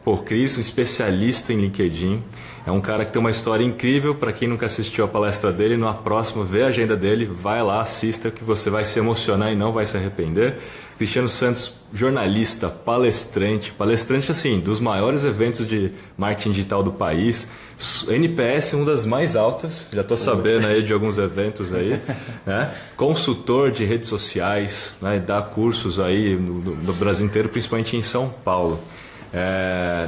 Pô, Cris, um especialista em LinkedIn, é um cara que tem uma história incrível. Para quem nunca assistiu a palestra dele, na próxima, vê a agenda dele, vai lá, assista, que você vai se emocionar e não vai se arrepender. Cristiano Santos, jornalista, palestrante assim, dos maiores eventos de marketing digital do país. NPS, uma das mais altas, já estou sabendo aí de alguns eventos aí, né? Consultor de redes sociais, né? Dá cursos aí no Brasil inteiro, principalmente em São Paulo.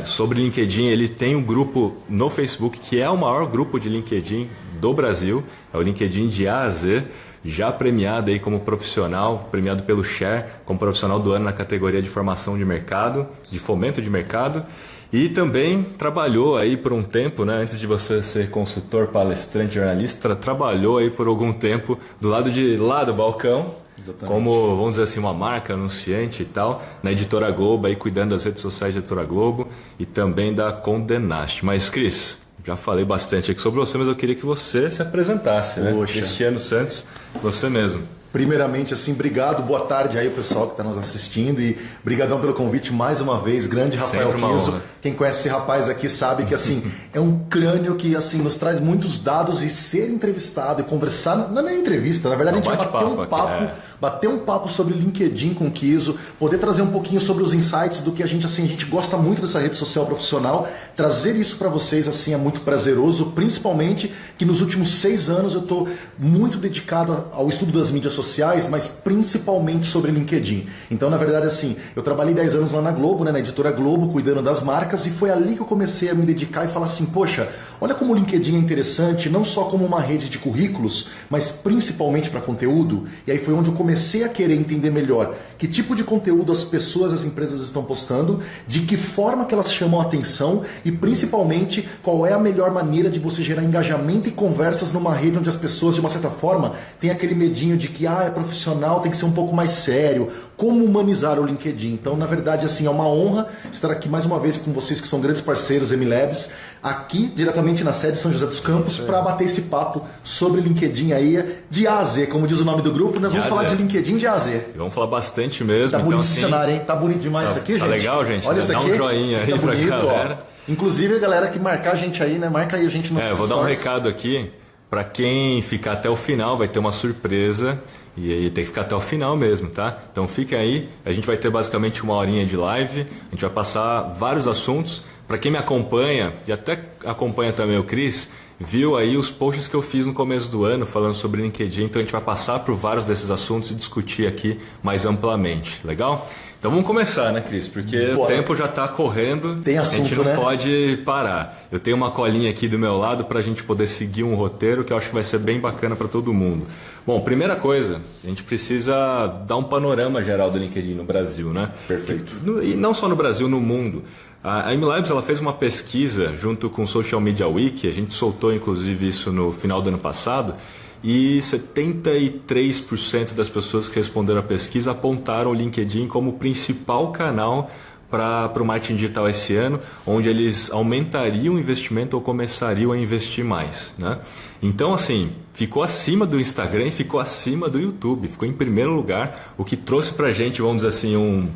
Sobre LinkedIn, ele tem um grupo no Facebook que é o maior grupo de LinkedIn do Brasil, é o LinkedIn de A a Z, já premiado aí como profissional, premiado pelo Share como profissional do ano na categoria de formação de mercado, de fomento de mercado, e também trabalhou aí por um tempo, né, antes de você ser consultor, palestrante, jornalista, trabalhou aí por algum tempo do lado de lá do balcão. Exatamente. Como, vamos dizer assim, uma marca, anunciante e tal, na Editora Globo, aí cuidando das redes sociais da Editora Globo e também da Condé Nast. Mas, Cris, já falei bastante aqui sobre você, mas eu queria que você se apresentasse, né? Cristiano Santos, você mesmo. Primeiramente, assim, obrigado, boa tarde aí o pessoal que está nos assistindo e brigadão pelo convite mais uma vez, grande Rafael Quinzo. Quem conhece esse rapaz aqui sabe que, assim, é um crânio que, assim, nos traz muitos dados e ser entrevistado e conversar, não é entrevista, na verdade a gente vai bater um papo sobre LinkedIn com o Quinzo, poder trazer um pouquinho sobre os insights do que a gente gosta muito dessa rede social profissional, trazer isso para vocês, assim, é muito prazeroso, principalmente que nos últimos 6 anos eu estou muito dedicado ao estudo das mídias sociais, mas principalmente sobre LinkedIn. Então, na verdade, assim, eu trabalhei 10 anos lá na Globo, né, na Editora Globo, cuidando das marcas, e foi ali que eu comecei a me dedicar e falar assim, poxa, olha como o LinkedIn é interessante, não só como uma rede de currículos, mas principalmente para conteúdo. E aí foi onde eu comecei a querer entender melhor que tipo de conteúdo as pessoas, as empresas estão postando, de que forma que elas chamam a atenção e principalmente qual é a melhor maneira de você gerar engajamento e conversas numa rede onde as pessoas, de uma certa forma, têm aquele medinho de que é profissional, tem que ser um pouco mais sério. Como humanizar o LinkedIn? Então, na verdade, assim, é uma honra estar aqui mais uma vez com vocês que são grandes parceiros, MLabs, aqui diretamente na sede de São José dos Campos, para bater esse papo sobre LinkedIn aí de A a Z, como diz o nome do grupo, nós vamos falar de LinkedIn de A a Z. E vamos falar bastante mesmo. Tá bonito então, esse cenário, hein? Tá bonito demais isso aqui, gente? Tá legal, gente? Olha isso aqui. Dá um joinha aí pra galera. Ó. Inclusive, a galera que marcar a gente aí, né? Marca aí a gente no vou dar um recado aqui. Para quem ficar até o final, vai ter uma surpresa. E aí tem que ficar até o final mesmo, tá? Então fiquem aí, a gente vai ter basicamente 1 horinha de live, a gente vai passar vários assuntos. Para quem me acompanha, e até acompanha também o Cris, viu aí os posts que eu fiz no começo do ano falando sobre LinkedIn, então a gente vai passar por vários desses assuntos e discutir aqui mais amplamente, legal? Então vamos começar, né, Cris? Porque o tempo já está correndo, tem assunto, a gente não pode parar. Eu tenho uma colinha aqui do meu lado para a gente poder seguir um roteiro que eu acho que vai ser bem bacana para todo mundo. Bom, primeira coisa, a gente precisa dar um panorama geral do LinkedIn no Brasil, né? Perfeito. E não só no Brasil, no mundo. A MLabs ela fez uma pesquisa junto com o Social Media Week, a gente soltou inclusive isso no final do ano passado, e 73% das pessoas que responderam a pesquisa apontaram o LinkedIn como o principal canal para o marketing digital esse ano, onde eles aumentariam o investimento ou começariam a investir mais, né? Então, assim, ficou acima do Instagram e ficou acima do YouTube, ficou em primeiro lugar, o que trouxe para a gente, vamos dizer assim, um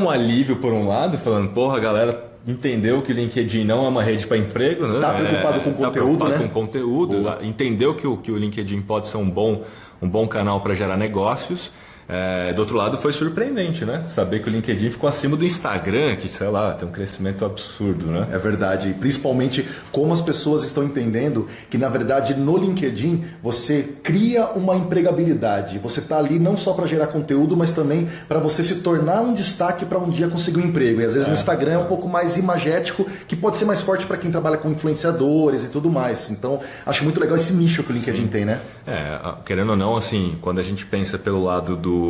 alívio por um lado, falando, porra, a galera entendeu que o LinkedIn não é uma rede para emprego, né? Tá preocupado com conteúdo, né? Com conteúdo, entendeu que o LinkedIn pode ser um bom canal para gerar negócios. Do outro lado foi surpreendente, né? Saber que o LinkedIn ficou acima do Instagram, que, sei lá, tem um crescimento absurdo, né? É verdade, principalmente como as pessoas estão entendendo que, na verdade, no LinkedIn você cria uma empregabilidade. Você está ali não só para gerar conteúdo, mas também para você se tornar um destaque para um dia conseguir um emprego. E às vezes no Instagram é um pouco mais imagético, que pode ser mais forte para quem trabalha com influenciadores e tudo mais. Então, acho muito legal esse nicho que o LinkedIn tem, né? Querendo ou não, assim, quando a gente pensa pelo lado do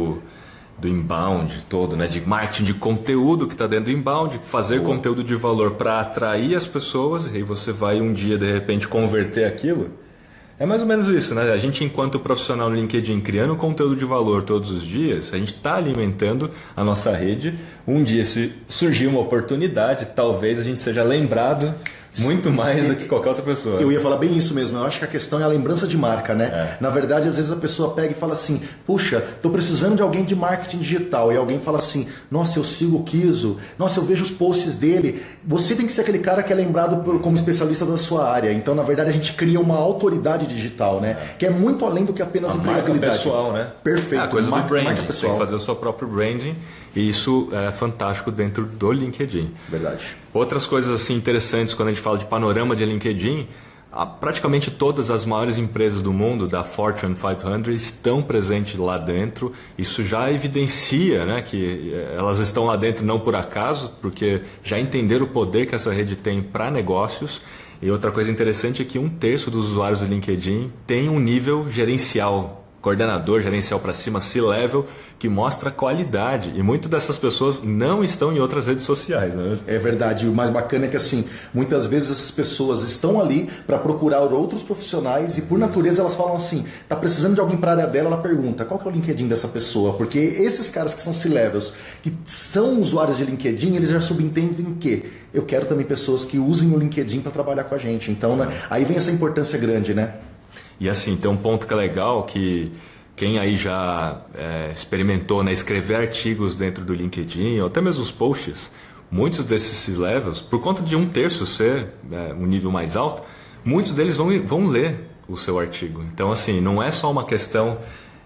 inbound todo, né, de marketing de conteúdo que está dentro do inbound, fazer conteúdo de valor para atrair as pessoas, e aí você vai um dia de repente converter aquilo. É mais ou menos isso, né? A gente, enquanto profissional no LinkedIn, criando conteúdo de valor todos os dias, a gente está alimentando a nossa rede. Um dia, se surgir uma oportunidade, talvez a gente seja lembrado Muito mais do que qualquer outra pessoa. Eu ia falar bem isso mesmo. Eu acho que a questão é a lembrança de marca, né? Na verdade, às vezes a pessoa pega e fala assim, puxa, tô precisando de alguém de marketing digital. E alguém fala assim, nossa, eu sigo o Kiso, nossa, eu vejo os posts dele. Você tem que ser aquele cara que é lembrado como especialista da sua área. Então, na verdade, a gente cria uma autoridade digital, né? Que é muito além do que apenas empregabilidade. Marca pessoal, né? Perfeito. A coisa do branding. Marca pessoal. Tem que fazer o seu próprio branding. E isso é fantástico dentro do LinkedIn. Verdade. Outras coisas assim interessantes quando a gente fala de panorama de LinkedIn, praticamente todas as maiores empresas do mundo, da Fortune 500, estão presentes lá dentro. Isso já evidencia, né, que elas estão lá dentro não por acaso, porque já entenderam o poder que essa rede tem para negócios. E outra coisa interessante é que 1/3 dos usuários do LinkedIn tem um nível gerencial, coordenador gerencial para cima, C-level, que mostra qualidade. E muitas dessas pessoas não estão em outras redes sociais. Né? É verdade. E o mais bacana é que, assim, muitas vezes essas pessoas estão ali para procurar outros profissionais e, por natureza, elas falam assim, tá precisando de alguém para a área dela, ela pergunta, qual que é o LinkedIn dessa pessoa? Porque esses caras que são C-levels, que são usuários de LinkedIn, eles já subentendem que eu quero também pessoas que usem o LinkedIn para trabalhar com a gente. Então, né, aí vem essa importância grande, né? E assim, tem um ponto que é legal, que quem aí já experimentou, né, escrever artigos dentro do LinkedIn, ou até mesmo os posts, muitos desses levels, por conta de 1/3 ser um nível mais alto, muitos deles vão ler o seu artigo. Então, assim, não é só uma questão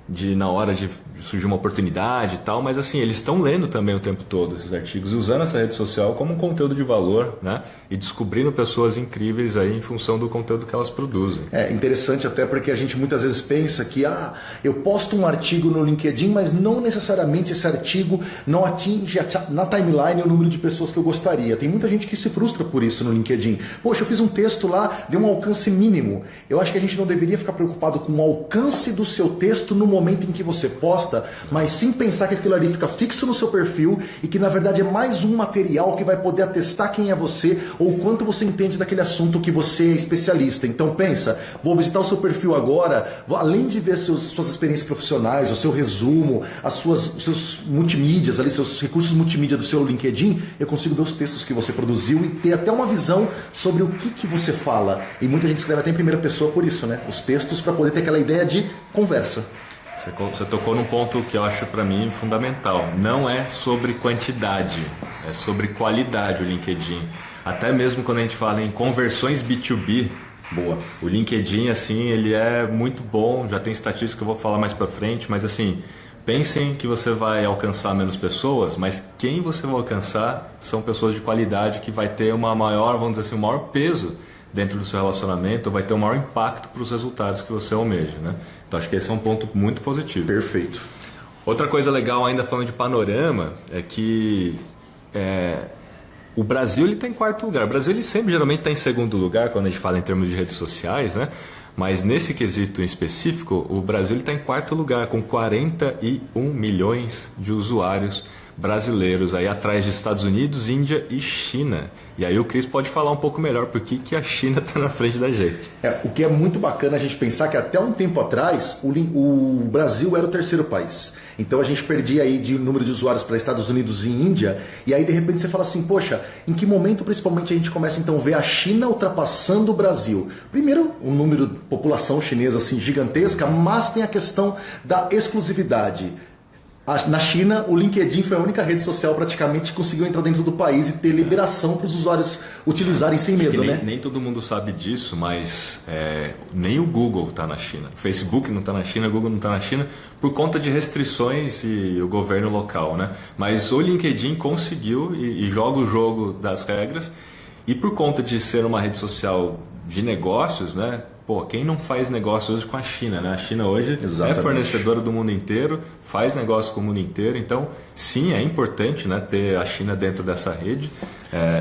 de na hora de surgir uma oportunidade e tal, mas assim, eles estão lendo também o tempo todo esses artigos e usando essa rede social como um conteúdo de valor, né? E descobrindo pessoas incríveis aí em função do conteúdo que elas produzem. É interessante até porque a gente muitas vezes pensa que eu posto um artigo no LinkedIn, mas não necessariamente esse artigo não atinge na timeline o número de pessoas que eu gostaria. Tem muita gente que se frustra por isso no LinkedIn. Poxa, eu fiz um texto lá, deu um alcance mínimo. Eu acho que a gente não deveria ficar preocupado com o alcance do seu texto no momento em que você posta, mas sim pensar que aquilo ali fica fixo no seu perfil e que na verdade é mais um material que vai poder atestar quem é você ou o quanto você entende daquele assunto que você é especialista. Então pensa, vou visitar o seu perfil agora, além de ver suas experiências profissionais, o seu resumo, os seus multimídias, ali, seus recursos multimídia do seu LinkedIn, eu consigo ver os textos que você produziu e ter até uma visão sobre o que você fala. E muita gente escreve até em primeira pessoa por isso, né? Os textos para poder ter aquela ideia de conversa. Você tocou num ponto que eu acho para mim fundamental. Não é sobre quantidade, é sobre qualidade o LinkedIn. Até mesmo quando a gente fala em conversões B2B, boa. O LinkedIn, assim, ele é muito bom, já tem estatística que eu vou falar mais para frente, mas assim, pensem que você vai alcançar menos pessoas, mas quem você vai alcançar são pessoas de qualidade que vai ter uma maior, vamos dizer assim, um maior peso dentro do seu relacionamento, vai ter um maior impacto para os resultados que você almeja, né? Então acho que esse é um ponto muito positivo. Perfeito. Outra coisa legal ainda falando de panorama é que o Brasil está em quarto lugar. O Brasil ele sempre geralmente está em segundo lugar quando a gente fala em termos de redes sociais, né? Mas nesse quesito em específico, o Brasil está em quarto lugar com 41 milhões de usuários brasileiros, aí atrás de Estados Unidos, Índia e China. E aí o Cris pode falar um pouco melhor por que a China está na frente da gente. O que é muito bacana a gente pensar que até um tempo atrás o Brasil era o terceiro país. Então a gente perdia aí de número de usuários para Estados Unidos e Índia, e aí de repente você fala assim, poxa, em que momento principalmente a gente começa então a ver a China ultrapassando o Brasil? Primeiro, um número de população chinesa assim gigantesca, mas tem a questão da exclusividade. Na China, o LinkedIn foi a única rede social praticamente que conseguiu entrar dentro do país e ter liberação para os usuários utilizarem sem medo, né? Nem todo mundo sabe disso, mas nem o Google está na China. O Facebook não está na China, o Google não está na China por conta de restrições e o governo local, né? Mas o LinkedIn conseguiu e joga o jogo das regras e por conta de ser uma rede social de negócios, né? Pô, quem não faz negócio hoje com a China, né? A China hoje é fornecedora do mundo inteiro, faz negócio com o mundo inteiro, então sim, é importante, né, ter a China dentro dessa rede.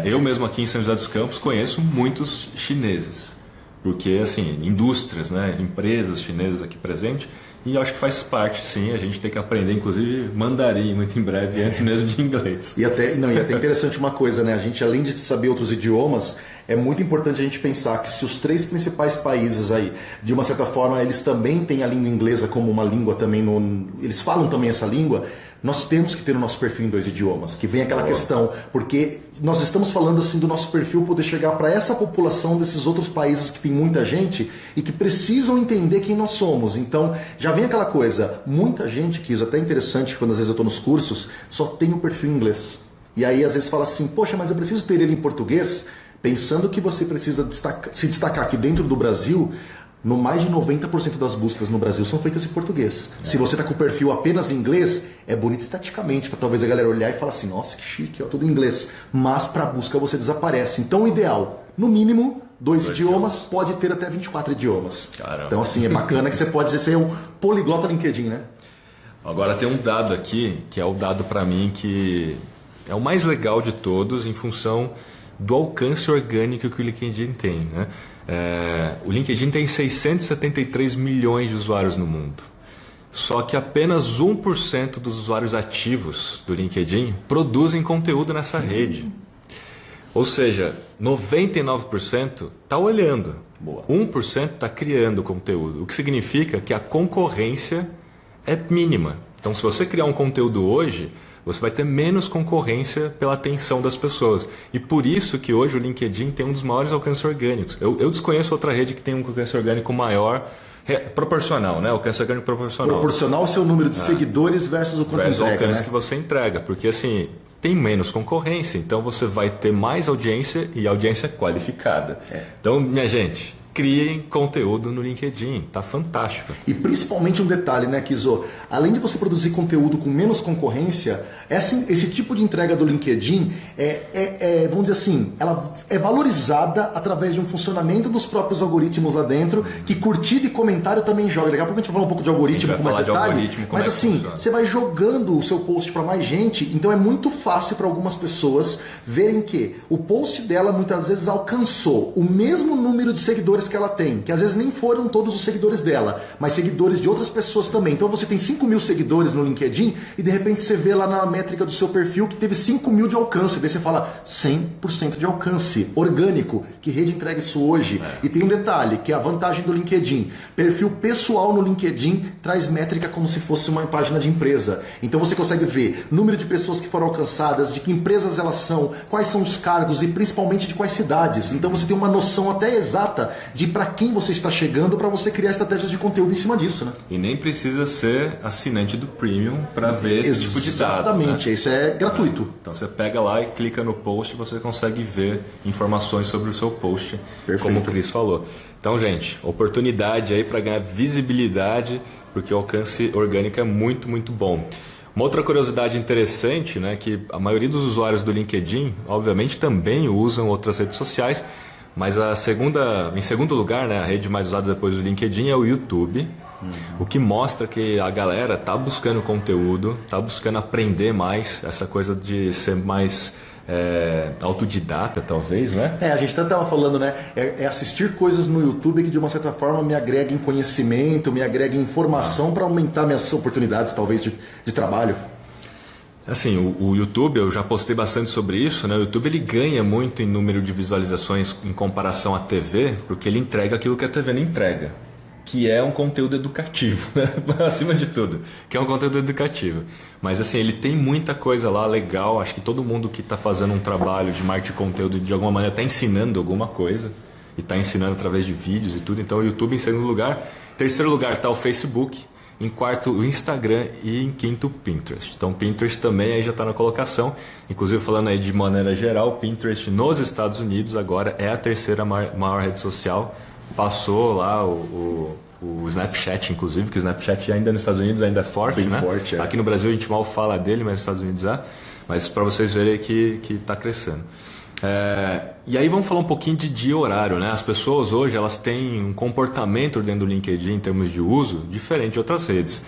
Eu mesmo aqui em São José dos Campos conheço muitos chineses, porque assim, indústrias, né, empresas chinesas aqui presentes, e acho que faz parte, sim, a gente tem que aprender, inclusive, mandarim muito em breve, antes mesmo de inglês. E até interessante uma coisa, né? A gente, além de saber outros idiomas, é muito importante a gente pensar que se os 3 principais países aí, de uma certa forma, eles também têm a língua inglesa como uma língua também, eles falam também essa língua, nós temos que ter o nosso perfil em 2 idiomas, que vem aquela questão, porque nós estamos falando assim do nosso perfil poder chegar para essa população desses outros países que tem muita gente e que precisam entender quem nós somos. Então, já vem aquela coisa, muita gente, que isso é até interessante, quando às vezes eu estou nos cursos, só tem o perfil em inglês. E aí às vezes fala assim, poxa, mas eu preciso ter ele em português, pensando que você precisa se destacar aqui dentro do Brasil. No mais de 90% das buscas no Brasil são feitas em português. Se você está com o perfil apenas em inglês, é bonito estaticamente, para talvez a galera olhar e falar assim, nossa, que chique, ó, tudo em inglês. Mas para a busca você desaparece. Então o ideal, no mínimo, 2 idiomas, pode ter até 24 idiomas. Caramba. Então assim, é bacana que você pode dizer, você é um poliglota LinkedIn, né? Agora tem um dado aqui, que é o dado para mim que é o mais legal de todos em função do alcance orgânico que o LinkedIn tem, né? O LinkedIn tem 673 milhões de usuários no mundo. Só que apenas 1% dos usuários ativos do LinkedIn produzem conteúdo nessa rede. Ou seja, 99% está olhando. Boa. 1% está criando conteúdo. O que significa que a concorrência é mínima. Então, se você criar um conteúdo hoje, você vai ter menos concorrência pela atenção das pessoas. E por isso que hoje o LinkedIn tem um dos maiores alcances orgânicos. Eu desconheço outra rede que tem um alcance orgânico maior, proporcional, né? Alcance orgânico proporcional. Proporcional ao seu número de seguidores versus o quanto versus entrega, o alcance, né? que você entrega. Porque assim, tem menos concorrência, então você vai ter mais audiência e audiência qualificada. Então, minha gente, criem conteúdo no LinkedIn, tá fantástico. E principalmente um detalhe, né, Kizo? Além de você produzir conteúdo com menos concorrência, esse tipo de entrega do LinkedIn vamos dizer assim, ela é valorizada através de um funcionamento dos próprios algoritmos lá dentro, que curtida e comentário também joga. Daqui a pouco a gente vai falar um pouco de algoritmo com mais detalhe, mas assim, você vai jogando o seu post para mais gente, então é muito fácil para algumas pessoas verem que o post dela muitas vezes alcançou o mesmo número de seguidores que ela tem, que às vezes nem foram todos os seguidores dela, mas seguidores de outras pessoas também. Então você tem 5 mil seguidores no LinkedIn e de repente você vê lá na métrica do seu perfil que teve 5 mil de alcance. Daí você fala 100% de alcance orgânico. Que rede entrega isso hoje? E tem um detalhe, que é a vantagem do LinkedIn. Perfil pessoal no LinkedIn traz métrica como se fosse uma página de empresa. Então você consegue ver número de pessoas que foram alcançadas, de que empresas elas são, quais são os cargos e principalmente de quais cidades. Então você tem uma noção até exata de para quem você está chegando, para você criar estratégias de conteúdo em cima disso, né? E nem precisa ser assinante do Premium para ver esse tipo de dados. Exatamente, né? Isso é gratuito. Então você pega lá e clica no post e você consegue ver informações sobre o seu post, como o Cris falou. Então, gente, oportunidade aí para ganhar visibilidade, porque o alcance orgânico é muito, muito bom. Uma outra curiosidade interessante, né, que a maioria dos usuários do LinkedIn, obviamente, também usam outras redes sociais, mas em segundo lugar, né, a rede mais usada depois do LinkedIn é o YouTube, o que mostra que a galera tá buscando conteúdo, tá buscando aprender mais, essa coisa de ser mais autodidata, talvez, né? A gente até estava falando, né? É assistir coisas no YouTube que de uma certa forma me agrega em conhecimento, me agrega em informação para aumentar minhas oportunidades, talvez, de trabalho. Assim, o YouTube, eu já postei bastante sobre isso, né? O YouTube ele ganha muito em número de visualizações em comparação à TV, porque ele entrega aquilo que a TV não entrega, que é um conteúdo educativo, né? Acima de tudo, que é um conteúdo educativo. Mas assim, ele tem muita coisa lá legal, acho que todo mundo que está fazendo um trabalho de marketing de conteúdo de alguma maneira está ensinando alguma coisa, e está ensinando através de vídeos e tudo, então o YouTube em segundo lugar. Em terceiro lugar está o Facebook, em quarto o Instagram e em quinto o Pinterest. Então o Pinterest também aí já está na colocação, inclusive falando aí de maneira geral, o Pinterest nos Estados Unidos agora é a terceira maior rede social, passou lá o Snapchat, inclusive, que o Snapchat ainda nos Estados Unidos ainda é forte, bem né? forte, Aqui no Brasil a gente mal fala dele, mas nos Estados Unidos é. Mas para vocês verem que está crescendo. E aí vamos falar um pouquinho de horário, né? As pessoas hoje elas têm um comportamento dentro do LinkedIn em termos de uso diferente de outras redes.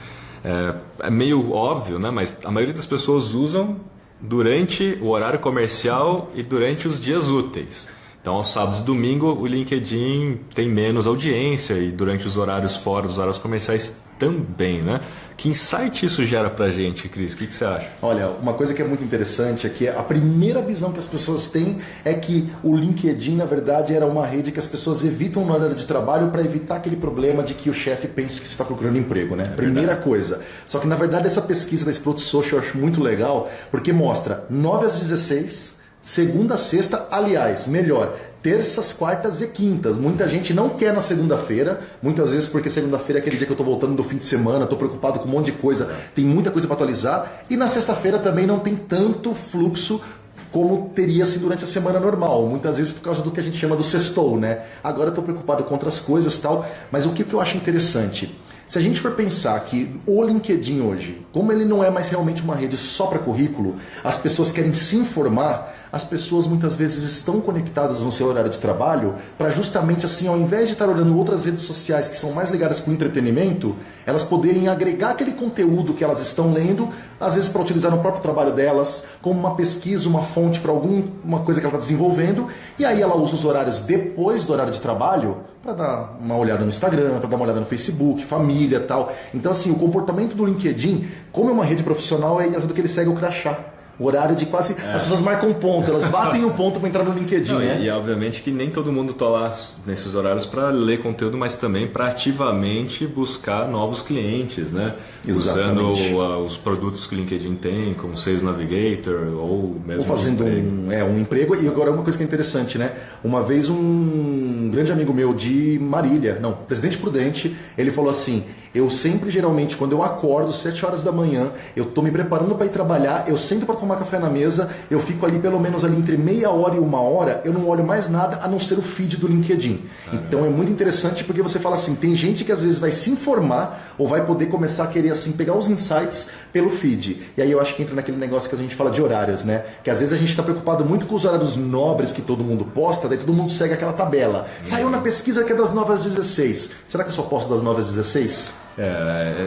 É meio óbvio, né? Mas a maioria das pessoas usam durante o horário comercial e durante os dias úteis. Então, aos sábados e domingo, o LinkedIn tem menos audiência e durante os horários fora, os horários comerciais, também, né? Que insight isso gera pra gente, Cris? O que você acha? Olha, uma coisa que é muito interessante é que a primeira visão que as pessoas têm é que o LinkedIn, na verdade, era uma rede que as pessoas evitam na hora de trabalho para evitar aquele problema de que o chefe pense que você está procurando emprego, né? Primeira coisa. Só que, na verdade, essa pesquisa da Sprout Social eu acho muito legal, porque mostra 9 às 16, segunda a sexta, aliás, melhor, terças, quartas e quintas. Muita gente não quer na segunda-feira, muitas vezes porque segunda-feira é aquele dia que eu estou voltando do fim de semana, estou preocupado com um monte de coisa, tem muita coisa para atualizar, e na sexta-feira também não tem tanto fluxo como teria assim durante a semana normal, muitas vezes por causa do que a gente chama do sextou, né? Agora eu estou preocupado com outras coisas e tal, mas o que eu acho interessante? Se a gente for pensar que o LinkedIn hoje, como ele não é mais realmente uma rede só para currículo, as pessoas querem se informar, as pessoas muitas vezes estão conectadas no seu horário de trabalho para justamente assim, ao invés de estar olhando outras redes sociais que são mais ligadas com entretenimento, elas poderem agregar aquele conteúdo que elas estão lendo, às vezes para utilizar no próprio trabalho delas, como uma pesquisa, uma fonte para alguma coisa que ela está desenvolvendo, e aí ela usa os horários depois do horário de trabalho para dar uma olhada no Instagram, para dar uma olhada no Facebook, família e tal. Então assim, o comportamento do LinkedIn, como é uma rede profissional, é engraçado que ele segue o crachá. O horário de quase... As pessoas marcam um ponto, elas batem um ponto para entrar no LinkedIn, não, né? E obviamente que nem todo mundo está lá nesses horários para ler conteúdo, mas também para ativamente buscar novos clientes, né? Exatamente. Usando os produtos que o LinkedIn tem, como Sales Navigator ou mesmo... Ou fazendo um emprego. E agora uma coisa que é interessante, né? Uma vez um grande amigo meu de Marília, Presidente Prudente, ele falou assim... Eu sempre, geralmente, quando eu acordo, 7 horas da manhã, eu estou me preparando para ir trabalhar, eu sento para tomar café na mesa, eu fico ali pelo menos ali entre meia hora e 1 hora, eu não olho mais nada a não ser o feed do LinkedIn. Então é muito interessante porque você fala assim, tem gente que às vezes vai se informar ou vai poder começar a querer assim pegar os insights pelo feed. E aí eu acho que entra naquele negócio que a gente fala de horários, né? Que às vezes a gente está preocupado muito com os horários nobres que todo mundo posta, daí todo mundo segue aquela tabela. Saiu na pesquisa que é das 9 às 16. Será que eu só posto das 9 às 16?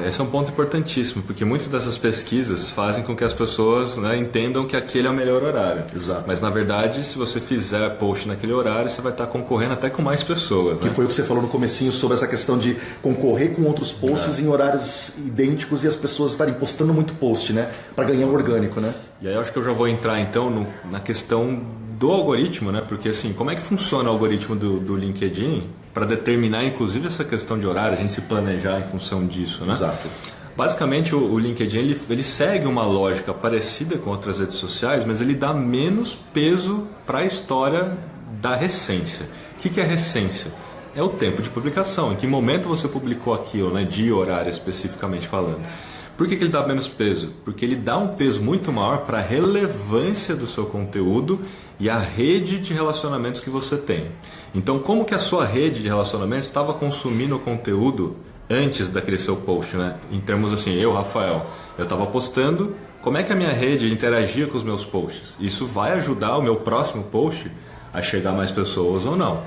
Esse é um ponto importantíssimo, porque muitas dessas pesquisas fazem com que as pessoas, né, entendam que aquele é o melhor horário. Exato. Mas na verdade, se você fizer post naquele horário, você vai estar concorrendo até com mais pessoas. Que foi o que você falou no comecinho sobre essa questão de concorrer com outros posts em horários idênticos e as pessoas estarem postando muito post, né? Para ganhar o orgânico, né? E aí eu acho que eu já vou entrar então na questão do algoritmo, né? Porque assim, como é que funciona o algoritmo do LinkedIn para determinar, inclusive, essa questão de horário, a gente se planejar em função disso, né? Exato. Basicamente, o LinkedIn ele segue uma lógica parecida com outras redes sociais, mas ele dá menos peso para a história da recência. O que é recência? É o tempo de publicação, em que momento você publicou aquilo, né? Dia e horário especificamente falando. Por que ele dá menos peso? Porque ele dá um peso muito maior para a relevância do seu conteúdo e a rede de relacionamentos que você tem. Então, como que a sua rede de relacionamentos estava consumindo o conteúdo antes daquele seu post, né? Em termos assim, eu, Rafael, eu estava postando, como é que a minha rede interagia com os meus posts? Isso vai ajudar o meu próximo post a chegar a mais pessoas ou não.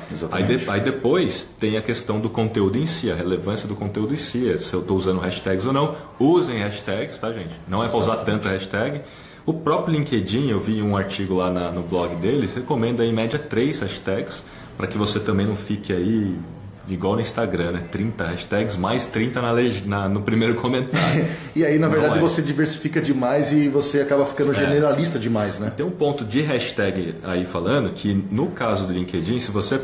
Aí depois tem a questão do conteúdo em si, a relevância do conteúdo em si, se eu estou usando hashtags ou não. Usem hashtags, tá, gente? Não é para usar tanto hashtag. O próprio LinkedIn, eu vi um artigo lá no blog deles, recomenda em média 3 hashtags, para que você também não fique aí igual no Instagram, né? 30 hashtags mais 30 no primeiro comentário. E aí, na verdade, você diversifica demais e você acaba ficando generalista demais, né? Tem um ponto de hashtag aí falando que, no caso do LinkedIn, se você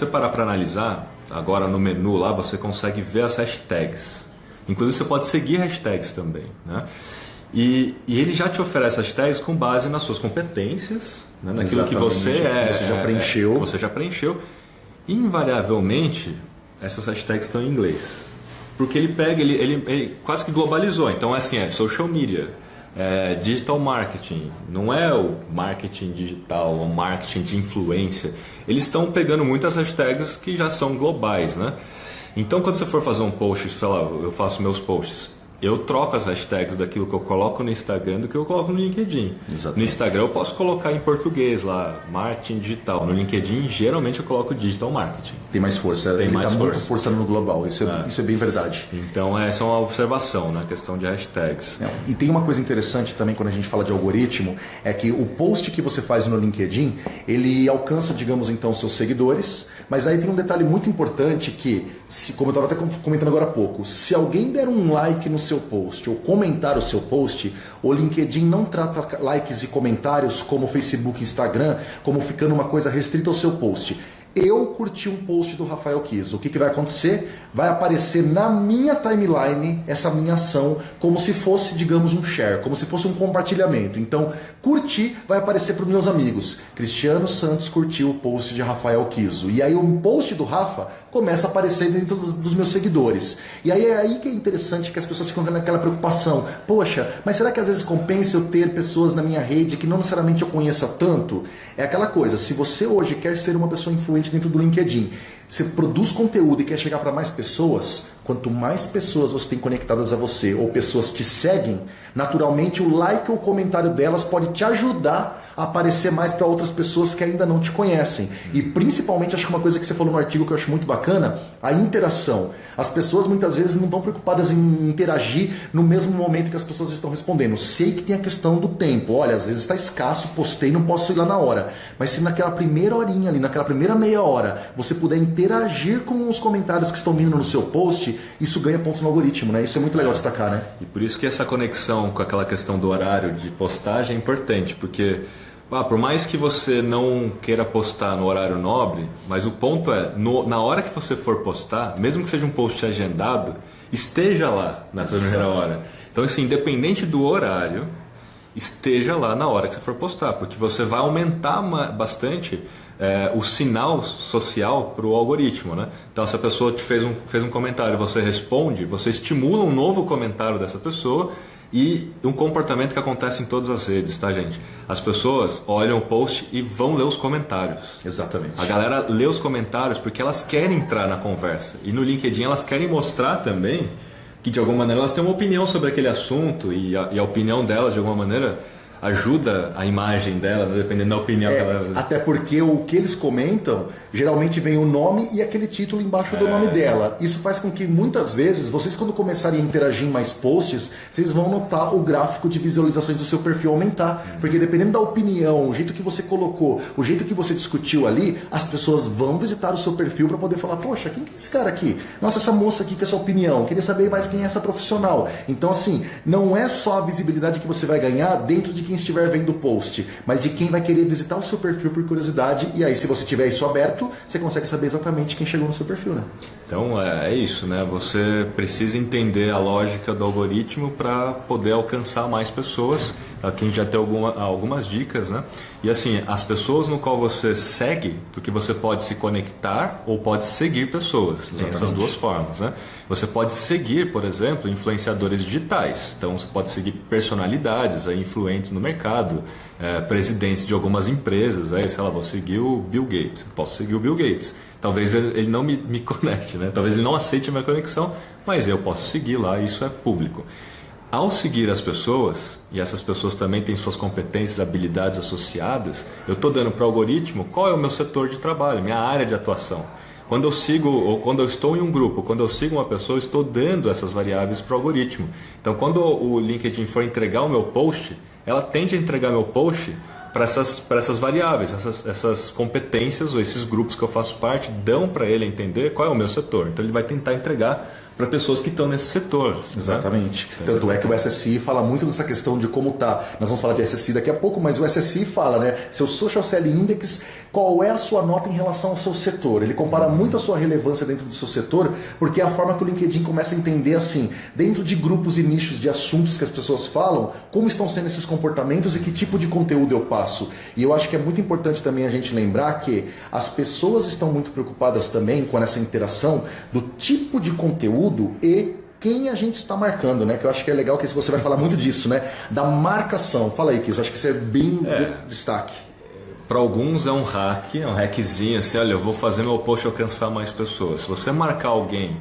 parar para analisar, agora no menu lá, você consegue ver as hashtags. Inclusive, você pode seguir hashtags também, né? E ele já te oferece hashtags com base nas suas competências, né? Naquilo que você já preencheu. Invariavelmente, essas hashtags estão em inglês. Porque ele pega, ele quase que globalizou. Então, assim, é social media, digital marketing, não é o marketing digital, o marketing de influência. Eles estão pegando muitas hashtags que já são globais, né? Então, quando você for fazer um post, sei lá, eu faço meus posts, eu troco as hashtags daquilo que eu coloco no Instagram do que eu coloco no LinkedIn. Exatamente. No Instagram eu posso colocar em português lá, marketing digital. No LinkedIn, geralmente eu coloco digital marketing. Tem mais força. Ele está muito forçando no global. Isso é bem verdade. Então, essa é uma observação, né? A questão de hashtags. E tem uma coisa interessante também quando a gente fala de algoritmo, é que o post que você faz no LinkedIn, ele alcança, digamos então, seus seguidores, Mas aí tem um detalhe muito importante que, como eu estava até comentando agora há pouco, se alguém der um like no seu post ou comentar o seu post, o LinkedIn não trata likes e comentários como o Facebook e Instagram, como ficando uma coisa restrita ao seu post. Eu curti um post do Rafael Kiso. O que vai acontecer? Vai aparecer na minha timeline essa minha ação como se fosse, digamos, um share, como se fosse um compartilhamento. Então, curtir vai aparecer para os meus amigos. Cristiano Santos curtiu o post de Rafael Kiso. E aí o post do Rafa começa a aparecer dentro dos meus seguidores. E aí é aí que é interessante que as pessoas ficam naquela preocupação. Poxa, mas será que às vezes compensa eu ter pessoas na minha rede que não necessariamente eu conheça tanto? É aquela coisa, se você hoje quer ser uma pessoa influente dentro do LinkedIn, você produz conteúdo e quer chegar para mais pessoas, quanto mais pessoas você tem conectadas a você ou pessoas te seguem, naturalmente o like ou o comentário delas pode te ajudar a aparecer mais para outras pessoas que ainda não te conhecem. E principalmente, acho que uma coisa que você falou no artigo que eu acho muito bacana, a interação. As pessoas muitas vezes não estão preocupadas em interagir no mesmo momento que as pessoas estão respondendo. Sei que tem a questão do tempo. Olha, às vezes está escasso, postei, não posso ir lá na hora. Mas se naquela primeira horinha ali, naquela primeira meia hora, você puder interagir com os comentários que estão vindo no seu post, isso ganha pontos no algoritmo, né? Isso é muito legal destacar, né? E por isso que essa conexão com aquela questão do horário de postagem é importante, porque por mais que você não queira postar no horário nobre, mas o ponto é, na hora que você for postar, mesmo que seja um post agendado, esteja lá na primeira hora. Então, assim, independente do horário, esteja lá na hora que você for postar, porque você vai aumentar bastante o sinal social para o algoritmo, né? Então, se a pessoa te fez um comentário, você responde, você estimula um novo comentário dessa pessoa. E um comportamento que acontece em todas as redes, tá, gente? As pessoas olham o post e vão ler os comentários. Exatamente. A galera lê os comentários porque elas querem entrar na conversa. E no LinkedIn elas querem mostrar também que, de alguma maneira, elas têm uma opinião sobre aquele assunto e a opinião delas, de alguma maneira, ajuda a imagem dela, né? Dependendo da opinião que ela... Até porque o que eles comentam, geralmente vem o nome e aquele título embaixo do nome dela. Isso faz com que muitas vezes, vocês quando começarem a interagir em mais posts, vocês vão notar o gráfico de visualizações do seu perfil aumentar. Porque dependendo da opinião, o jeito que você colocou, o jeito que você discutiu ali, as pessoas vão visitar o seu perfil para poder falar, poxa, quem que é esse cara aqui? Nossa, essa moça aqui que é a sua opinião. Queria saber mais quem é essa profissional. Então, assim, não é só a visibilidade que você vai ganhar dentro de quem estiver vendo o post, mas de quem vai querer visitar o seu perfil por curiosidade. E aí, se você tiver isso aberto, você consegue saber exatamente quem chegou no seu perfil, né? Então é isso, né? Você precisa entender a lógica do algoritmo para poder alcançar mais pessoas. Aqui a gente já tem algumas dicas, né? E assim, as pessoas no qual você segue, porque você pode se conectar ou pode seguir pessoas. Tem essas duas formas, né? Você pode seguir, por exemplo, influenciadores digitais. Então você pode seguir personalidades influentes no mercado, presidentes de algumas empresas. Sei lá, vou seguir o Bill Gates. Posso seguir o Bill Gates. Talvez ele não me conecte, né? Talvez ele não aceite a minha conexão, mas eu posso seguir lá, isso é público. Ao seguir as pessoas, e essas pessoas também têm suas competências, habilidades associadas, eu estou dando para o algoritmo qual é o meu setor de trabalho, minha área de atuação. Quando eu sigo, ou quando eu estou em um grupo, quando eu sigo uma pessoa, eu estou dando essas variáveis para o algoritmo. Então, quando o LinkedIn for entregar o meu post, ela tende a entregar meu post para essas variáveis, essas competências ou esses grupos que eu faço parte dão para ele entender qual é o meu setor. Então ele vai tentar entregar para pessoas que estão nesse setor. Exatamente. Né? Tanto é que o SSI fala muito dessa questão de como tá. Nós vamos falar de SSI daqui a pouco, mas o SSI fala, né? Seu Social Selling Index, qual é a sua nota em relação ao seu setor? Ele compara muito a sua relevância dentro do seu setor, porque é a forma que o LinkedIn começa a entender assim, dentro de grupos e nichos de assuntos que as pessoas falam, como estão sendo esses comportamentos e que tipo de conteúdo eu passo. E eu acho que é muito importante também a gente lembrar que as pessoas estão muito preocupadas também com essa interação do tipo de conteúdo e quem a gente está marcando, né? Que eu acho que é legal que você vai falar muito disso, né? Da marcação. Fala aí, Kiss, acho que isso é bem destaque. Para alguns é um hackzinho, assim, olha, eu vou fazer meu post alcançar mais pessoas. Se você marcar alguém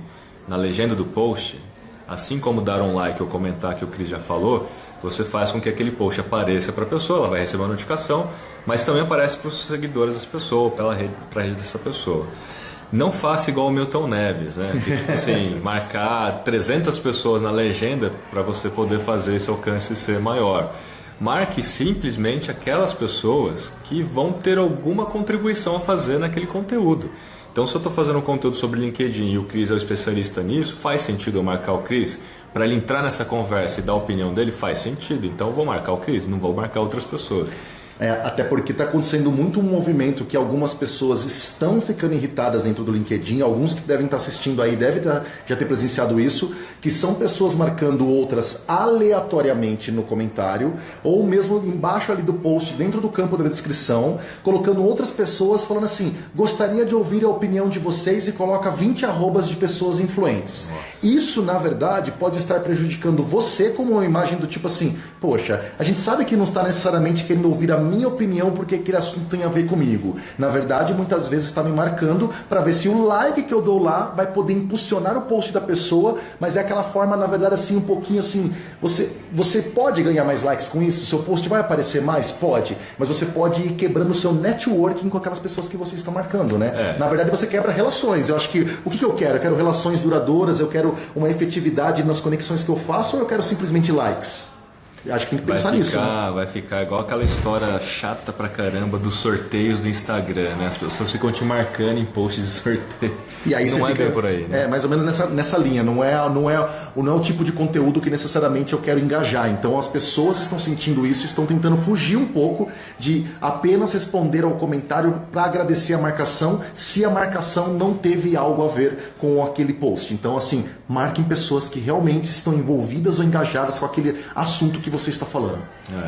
na legenda do post, assim como dar um like ou comentar que o Cris já falou, você faz com que aquele post apareça para a pessoa, ela vai receber uma notificação, mas também aparece para os seguidores dessa pessoa, para a rede dessa pessoa. Não faça igual o Milton Neves, né? Que, tipo assim, marcar 300 pessoas na legenda para você poder fazer esse alcance ser maior. Marque simplesmente aquelas pessoas que vão ter alguma contribuição a fazer naquele conteúdo. Então, se eu estou fazendo um conteúdo sobre LinkedIn e o Cris é o especialista nisso, faz sentido eu marcar o Cris? Para ele entrar nessa conversa e dar a opinião dele, faz sentido. Então, eu vou marcar o Cris, não vou marcar outras pessoas. Até porque está acontecendo muito um movimento que algumas pessoas estão ficando irritadas dentro do LinkedIn, alguns que devem estar assistindo aí devem já ter presenciado isso, que são pessoas marcando outras aleatoriamente no comentário, ou mesmo embaixo ali do post, dentro do campo da descrição, colocando outras pessoas falando assim, gostaria de ouvir a opinião de vocês, e coloca 20 arrobas de pessoas influentes. Nossa. Isso, na verdade, pode estar prejudicando você como uma imagem do tipo assim, poxa, a gente sabe que não está necessariamente querendo ouvir a minha opinião porque aquele assunto tem a ver comigo. Na verdade, muitas vezes está me marcando para ver se o like que eu dou lá vai poder impulsionar o post da pessoa, mas é aquela forma, na verdade, assim, um pouquinho assim, você pode ganhar mais likes com isso? Seu post vai aparecer mais? Pode, mas você pode ir quebrando o seu networking com aquelas pessoas que você está marcando, né? Na verdade, você quebra relações. Eu acho que, o que eu quero? Eu quero relações duradouras, eu quero uma efetividade nas conexões que eu faço, ou eu quero simplesmente likes? Acho que tem que pensar nisso. Né? Vai ficar igual aquela história chata pra caramba dos sorteios do Instagram, né? As pessoas ficam te marcando em posts de sorteio. E aí não é bem por aí, né? Mais ou menos nessa linha. Não é o tipo de conteúdo que necessariamente eu quero engajar. Então as pessoas estão sentindo isso, estão tentando fugir um pouco de apenas responder ao comentário para agradecer a marcação, se a marcação não teve algo a ver com aquele post. Então, assim, marquem pessoas que realmente estão envolvidas ou engajadas com aquele assunto que você está falando.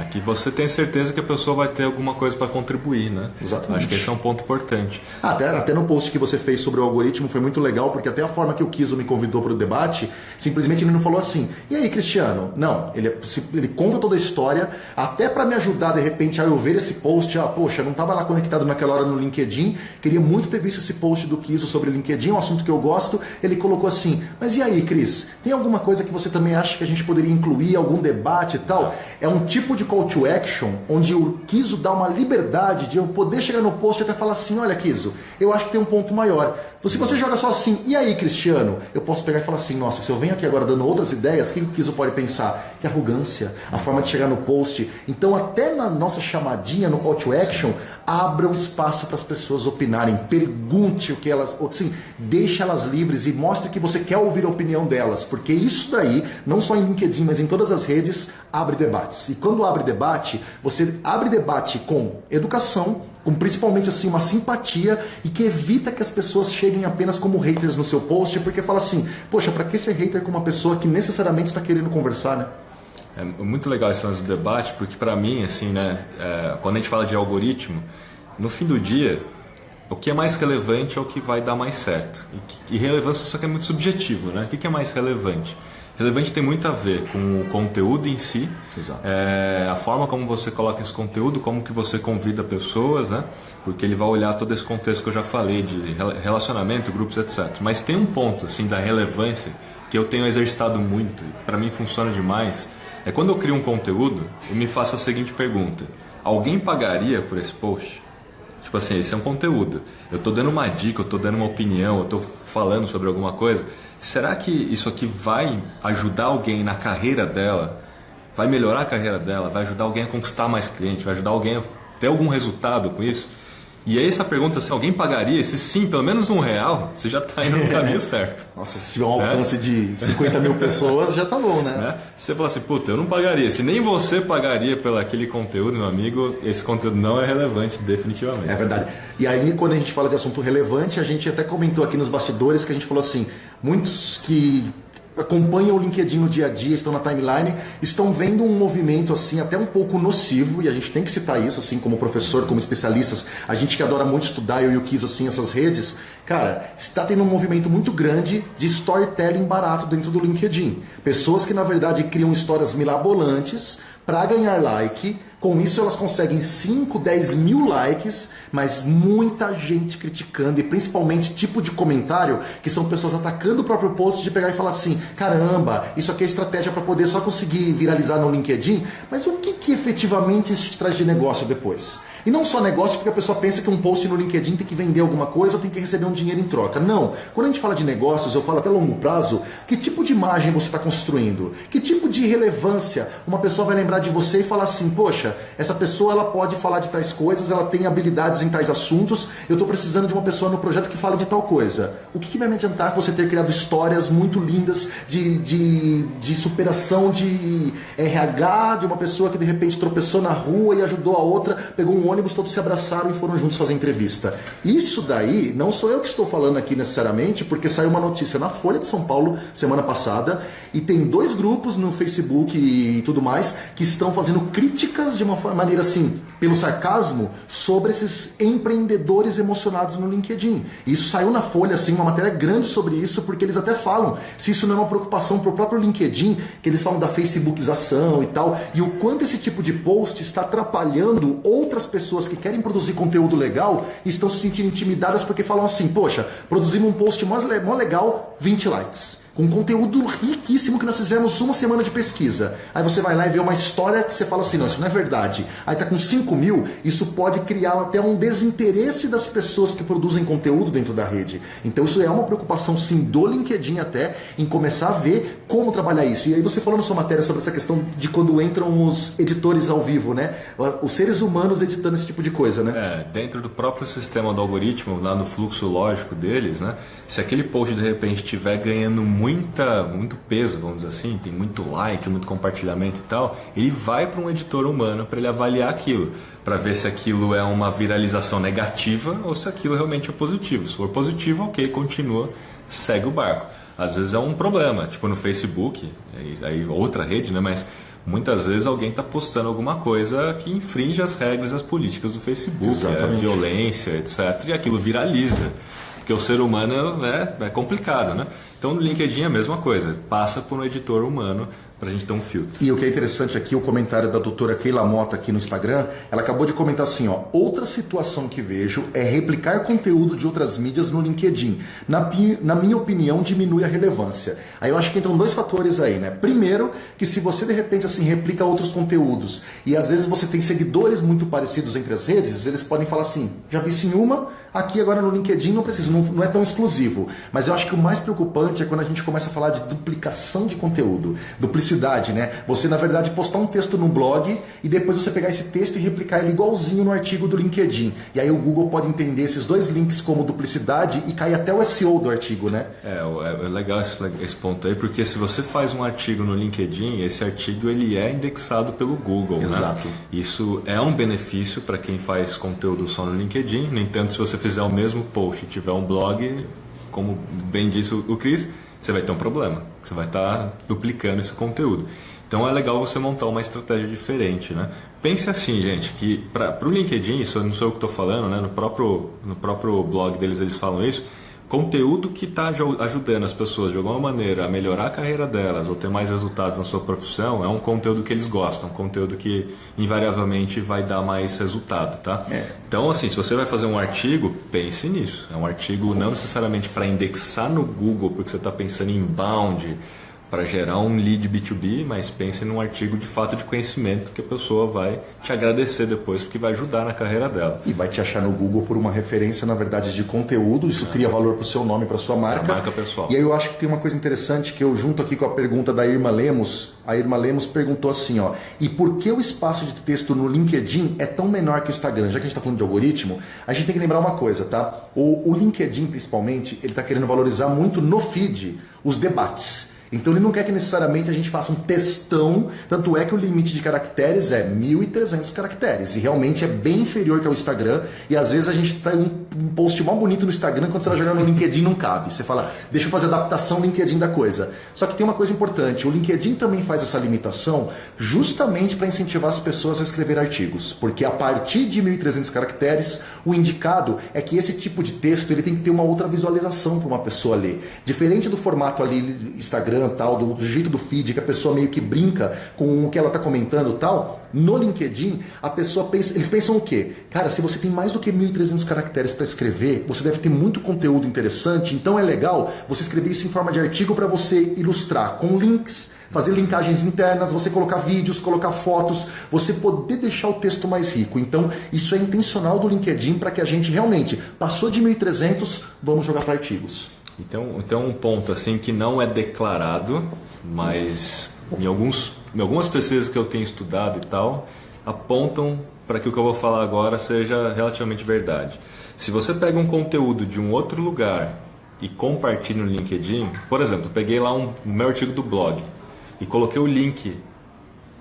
Que você tem certeza que a pessoa vai ter alguma coisa para contribuir, né? Exatamente. Acho que esse é um ponto importante. Até no post que você fez sobre o algoritmo foi muito legal, porque até a forma que o Kiso me convidou para o debate, simplesmente ele não falou assim, e aí, Cristiano? Não, ele conta toda a história, até para me ajudar, de repente, a eu ver esse post, poxa, não estava lá conectado naquela hora no LinkedIn, queria muito ter visto esse post do Kiso sobre o LinkedIn, um assunto que eu gosto, ele colocou assim, mas e aí, Cris? Tem alguma coisa que você também acha que a gente poderia incluir, algum debate e tal? É um tipo de call to action onde o Kiso dá uma liberdade de eu poder chegar no post e até falar assim, olha, Kiso, eu acho que tem um ponto maior. Se você joga só assim, e aí, Cristiano? Eu posso pegar e falar assim, nossa, se eu venho aqui agora dando outras ideias, o que o Kiso pode pensar? Que arrogância, a forma de chegar no post. Então, até na nossa chamadinha, no call to action, abra um espaço para as pessoas opinarem, pergunte o que elas, assim, deixe elas livres e mostre que você quer ouvir a opinião delas, porque isso daí, não só em LinkedIn, mas em todas as redes, abre debates. E quando abre debate, você abre debate com educação, com principalmente assim uma simpatia, e que evita que as pessoas cheguem apenas como haters no seu post, porque fala assim, poxa, para que ser hater com uma pessoa que necessariamente está querendo conversar, né? É muito legal esse lance do debate, porque para mim, assim, né, quando a gente fala de algoritmo, no fim do dia, o que é mais relevante é o que vai dar mais certo. E relevância só que é muito subjetivo, né? O que é mais relevante? Relevante tem muito a ver com o conteúdo em si, a forma como você coloca esse conteúdo, como que você convida pessoas, né? Porque ele vai olhar todo esse contexto que eu já falei, de relacionamento, grupos, etc. Mas tem um ponto assim, da relevância que eu tenho exercitado muito, para mim funciona demais, é quando eu crio um conteúdo, eu me faço a seguinte pergunta, alguém pagaria por esse post? Tipo assim, esse é um conteúdo, eu estou dando uma dica, eu estou dando uma opinião, eu estou falando sobre alguma coisa. Será que isso aqui vai ajudar alguém na carreira dela? Vai melhorar a carreira dela? Vai ajudar alguém a conquistar mais cliente? Vai ajudar alguém a ter algum resultado com isso? E aí essa pergunta, se alguém pagaria, se sim, pelo menos R$1, você já está indo no caminho certo. Nossa, se tiver um alcance de 50 mil pessoas, já tá bom, né? Você fala assim, puta, eu não pagaria. Se nem você pagaria pelo aquele conteúdo, meu amigo, esse conteúdo não é relevante, definitivamente. É verdade. E aí, quando a gente fala de assunto relevante, a gente até comentou aqui nos bastidores que a gente falou assim, muitos que acompanham o LinkedIn no dia a dia, estão na timeline, estão vendo um movimento assim até um pouco nocivo, e a gente tem que citar isso, assim, como professor, como especialistas, a gente que adora muito estudar, eu e o Kiso, assim, essas redes, cara, está tendo um movimento muito grande de storytelling barato dentro do LinkedIn. Pessoas que, na verdade, criam histórias mirabolantes para ganhar like. Com isso elas conseguem 5, 10 mil likes, mas muita gente criticando, e principalmente tipo de comentário que são pessoas atacando o próprio post, de pegar e falar assim, caramba, isso aqui é estratégia para poder só conseguir viralizar no LinkedIn, mas o que efetivamente isso te traz de negócio depois? E não só negócio porque a pessoa pensa que um post no LinkedIn tem que vender alguma coisa ou tem que receber um dinheiro em troca. Não. Quando a gente fala de negócios, eu falo até longo prazo, que tipo de imagem você está construindo? Que tipo de relevância uma pessoa vai lembrar de você e falar assim, poxa, essa pessoa ela pode falar de tais coisas, ela tem habilidades em tais assuntos, eu estou precisando de uma pessoa no projeto que fale de tal coisa. O que vai me adiantar você ter criado histórias muito lindas de superação de RH, de uma pessoa que de repente tropeçou na rua e ajudou a outra, pegou um ônibus, todos se abraçaram e foram juntos fazer entrevista. Isso daí, não sou eu que estou falando aqui necessariamente, porque saiu uma notícia na Folha de São Paulo semana passada e tem 2 grupos no Facebook e tudo mais que estão fazendo críticas de uma maneira assim, pelo sarcasmo, sobre esses empreendedores emocionados no LinkedIn. Isso saiu na Folha, assim, uma matéria grande sobre isso, porque eles até falam se isso não é uma preocupação para o próprio LinkedIn, que eles falam da facebookização e tal, e o quanto esse tipo de post está atrapalhando outras pessoas que querem produzir conteúdo legal e estão se sentindo intimidadas porque falam assim, poxa, produzimos um post mó legal, 20 likes. Com conteúdo riquíssimo que nós fizemos uma semana de pesquisa. Aí você vai lá e vê uma história que você fala assim, não, isso não é verdade. Aí tá com 5 mil, isso pode criar até um desinteresse das pessoas que produzem conteúdo dentro da rede. Então isso é uma preocupação sim do LinkedIn até, em começar a ver como trabalhar isso. E aí você falou na sua matéria sobre essa questão de quando entram os editores ao vivo, né? Os seres humanos editando esse tipo de coisa, né? Dentro do próprio sistema do algoritmo, lá no fluxo lógico deles, né? Se aquele post de repente estiver ganhando muito peso, vamos dizer assim, tem muito like, muito compartilhamento e tal, ele vai para um editor humano para ele avaliar aquilo, para ver se aquilo é uma viralização negativa ou se aquilo realmente é positivo. Se for positivo, ok, continua, segue o barco. Às vezes é um problema, tipo no Facebook, aí outra rede, né? Mas muitas vezes alguém está postando alguma coisa que infringe as regras e as políticas do Facebook, violência, etc. E aquilo viraliza. Porque o ser humano é complicado, né? Então no LinkedIn é a mesma coisa, passa por um editor humano para a gente ter um filtro. E o que é interessante aqui, o comentário da doutora Keila Mota aqui no Instagram, ela acabou de comentar assim, ó, outra situação que vejo é replicar conteúdo de outras mídias no LinkedIn. Na minha opinião, diminui a relevância. Aí eu acho que entram 2 fatores aí, né? Primeiro, que se você de repente assim replica outros conteúdos e às vezes você tem seguidores muito parecidos entre as redes, eles podem falar assim, já vi isso em uma, aqui agora no LinkedIn não preciso, não é tão exclusivo. Mas eu acho que o mais preocupante é quando a gente começa a falar de duplicação de conteúdo, duplicidade, né? Você, na verdade, postar um texto no blog e depois você pegar esse texto e replicar ele igualzinho no artigo do LinkedIn. E aí o Google pode entender esses 2 links como duplicidade e cair até o SEO do artigo, né? É legal esse ponto aí, porque se você faz um artigo no LinkedIn, esse artigo ele é indexado pelo Google, Exato. Né? Isso é um benefício para quem faz conteúdo só no LinkedIn. No entanto, se você fizer o mesmo post e tiver um blog, como bem disse o Chris, você vai ter um problema. Você vai estar duplicando esse conteúdo. Então é legal você montar uma estratégia diferente, né? Pense assim, gente, que para o LinkedIn, isso não sou eu que estou falando, né? No próprio blog deles eles falam isso. Conteúdo que está ajudando as pessoas de alguma maneira a melhorar a carreira delas ou ter mais resultados na sua profissão é um conteúdo que eles gostam, um conteúdo que invariavelmente vai dar mais resultado, tá? Então, assim, se você vai fazer um artigo, pense nisso. É um artigo não necessariamente para indexar no Google, porque você está pensando em inbound, para gerar um lead B2B, mas pense num artigo de fato de conhecimento que a pessoa vai te agradecer depois, porque vai ajudar na carreira dela. E vai te achar no Google por uma referência, na verdade, de conteúdo. Isso cria valor para o seu nome, para sua marca. A marca pessoal. E aí eu acho que tem uma coisa interessante que eu junto aqui com a pergunta da Irma Lemos. A Irma Lemos perguntou assim, ó, e por que o espaço de texto no LinkedIn é tão menor que o Instagram? Já que a gente está falando de algoritmo, a gente tem que lembrar uma coisa, tá? O LinkedIn, principalmente, ele está querendo valorizar muito no feed os debates. Então ele não quer que necessariamente a gente faça um textão, tanto é que o limite de caracteres é 1.300 caracteres, e realmente é bem inferior que ao Instagram, e às vezes a gente tem um post mal bonito no Instagram, quando você vai jogar no LinkedIn não cabe, você fala, deixa eu fazer adaptação LinkedIn da coisa. Só que tem uma coisa importante, o LinkedIn também faz essa limitação justamente para incentivar as pessoas a escrever artigos, porque a partir de 1.300 caracteres, o indicado é que esse tipo de texto ele tem que ter uma outra visualização para uma pessoa ler, diferente do formato ali Instagram, tal, do jeito do feed, que a pessoa meio que brinca com o que ela está comentando tal, no LinkedIn, a pessoa pensa, eles pensam o quê? Cara, se você tem mais do que 1.300 caracteres para escrever, você deve ter muito conteúdo interessante, então é legal você escrever isso em forma de artigo para você ilustrar com links, fazer linkagens internas, você colocar vídeos, colocar fotos, você poder deixar o texto mais rico. Então, isso é intencional do LinkedIn para que a gente realmente, passou de 1.300, vamos jogar para artigos. Então, um ponto assim que não é declarado, mas em algumas pesquisas que eu tenho estudado e tal, apontam para que o que eu vou falar agora seja relativamente verdade. Se você pega um conteúdo de um outro lugar e compartilha no LinkedIn, por exemplo, eu peguei lá o meu artigo do blog e coloquei o link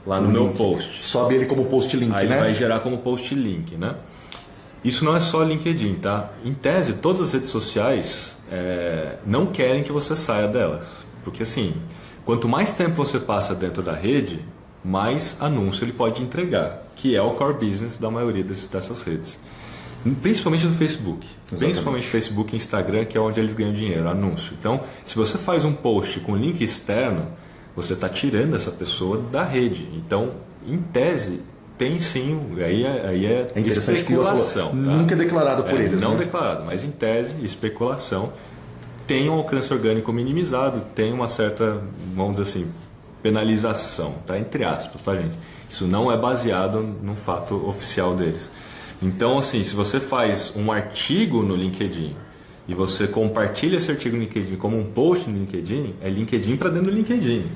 lá no meu post. Sobe ele como post link, aí né? Aí vai gerar como post link, né? Isso não é só LinkedIn, tá? Em tese, todas as redes sociais não querem que você saia delas. Porque assim, quanto mais tempo você passa dentro da rede, mais anúncio ele pode entregar, que é o core business da maioria dessas redes. Principalmente do Facebook. Exatamente. Principalmente Facebook e Instagram, que é onde eles ganham dinheiro, anúncio. Então, se você faz um post com link externo, você está tirando essa pessoa da rede. Então, em tese, tem sim, aí é especulação. Tá? Nunca é declarado por eles. Não declarado, mas em tese, especulação, tem um alcance orgânico minimizado, tem uma certa, vamos dizer assim, penalização, tá? Entre aspas, tá, gente? Isso não é baseado no fato oficial deles. Então, assim, se você faz um artigo no LinkedIn e você compartilha esse artigo no LinkedIn como um post no LinkedIn, é LinkedIn para dentro do LinkedIn.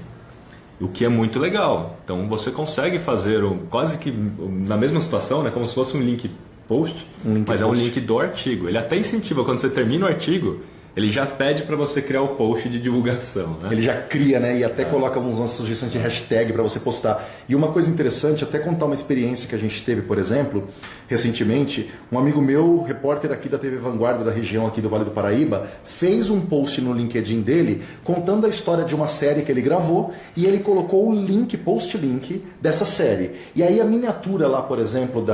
O que é muito legal. Então, você consegue fazer quase que na mesma situação, né, como se fosse um link post, mas é um link do artigo. Ele até incentiva, quando você termina o artigo, ele já pede para você criar o post de divulgação. Né? Ele já cria, né? E até coloca umas sugestões de hashtag para você postar. E uma coisa interessante, até contar uma experiência que a gente teve, por exemplo, recentemente, um amigo meu, repórter aqui da TV Vanguarda, da região aqui do Vale do Paraíba, fez um post no LinkedIn dele contando a história de uma série que ele gravou e ele colocou o link, post-link dessa série. E aí a miniatura lá, por exemplo,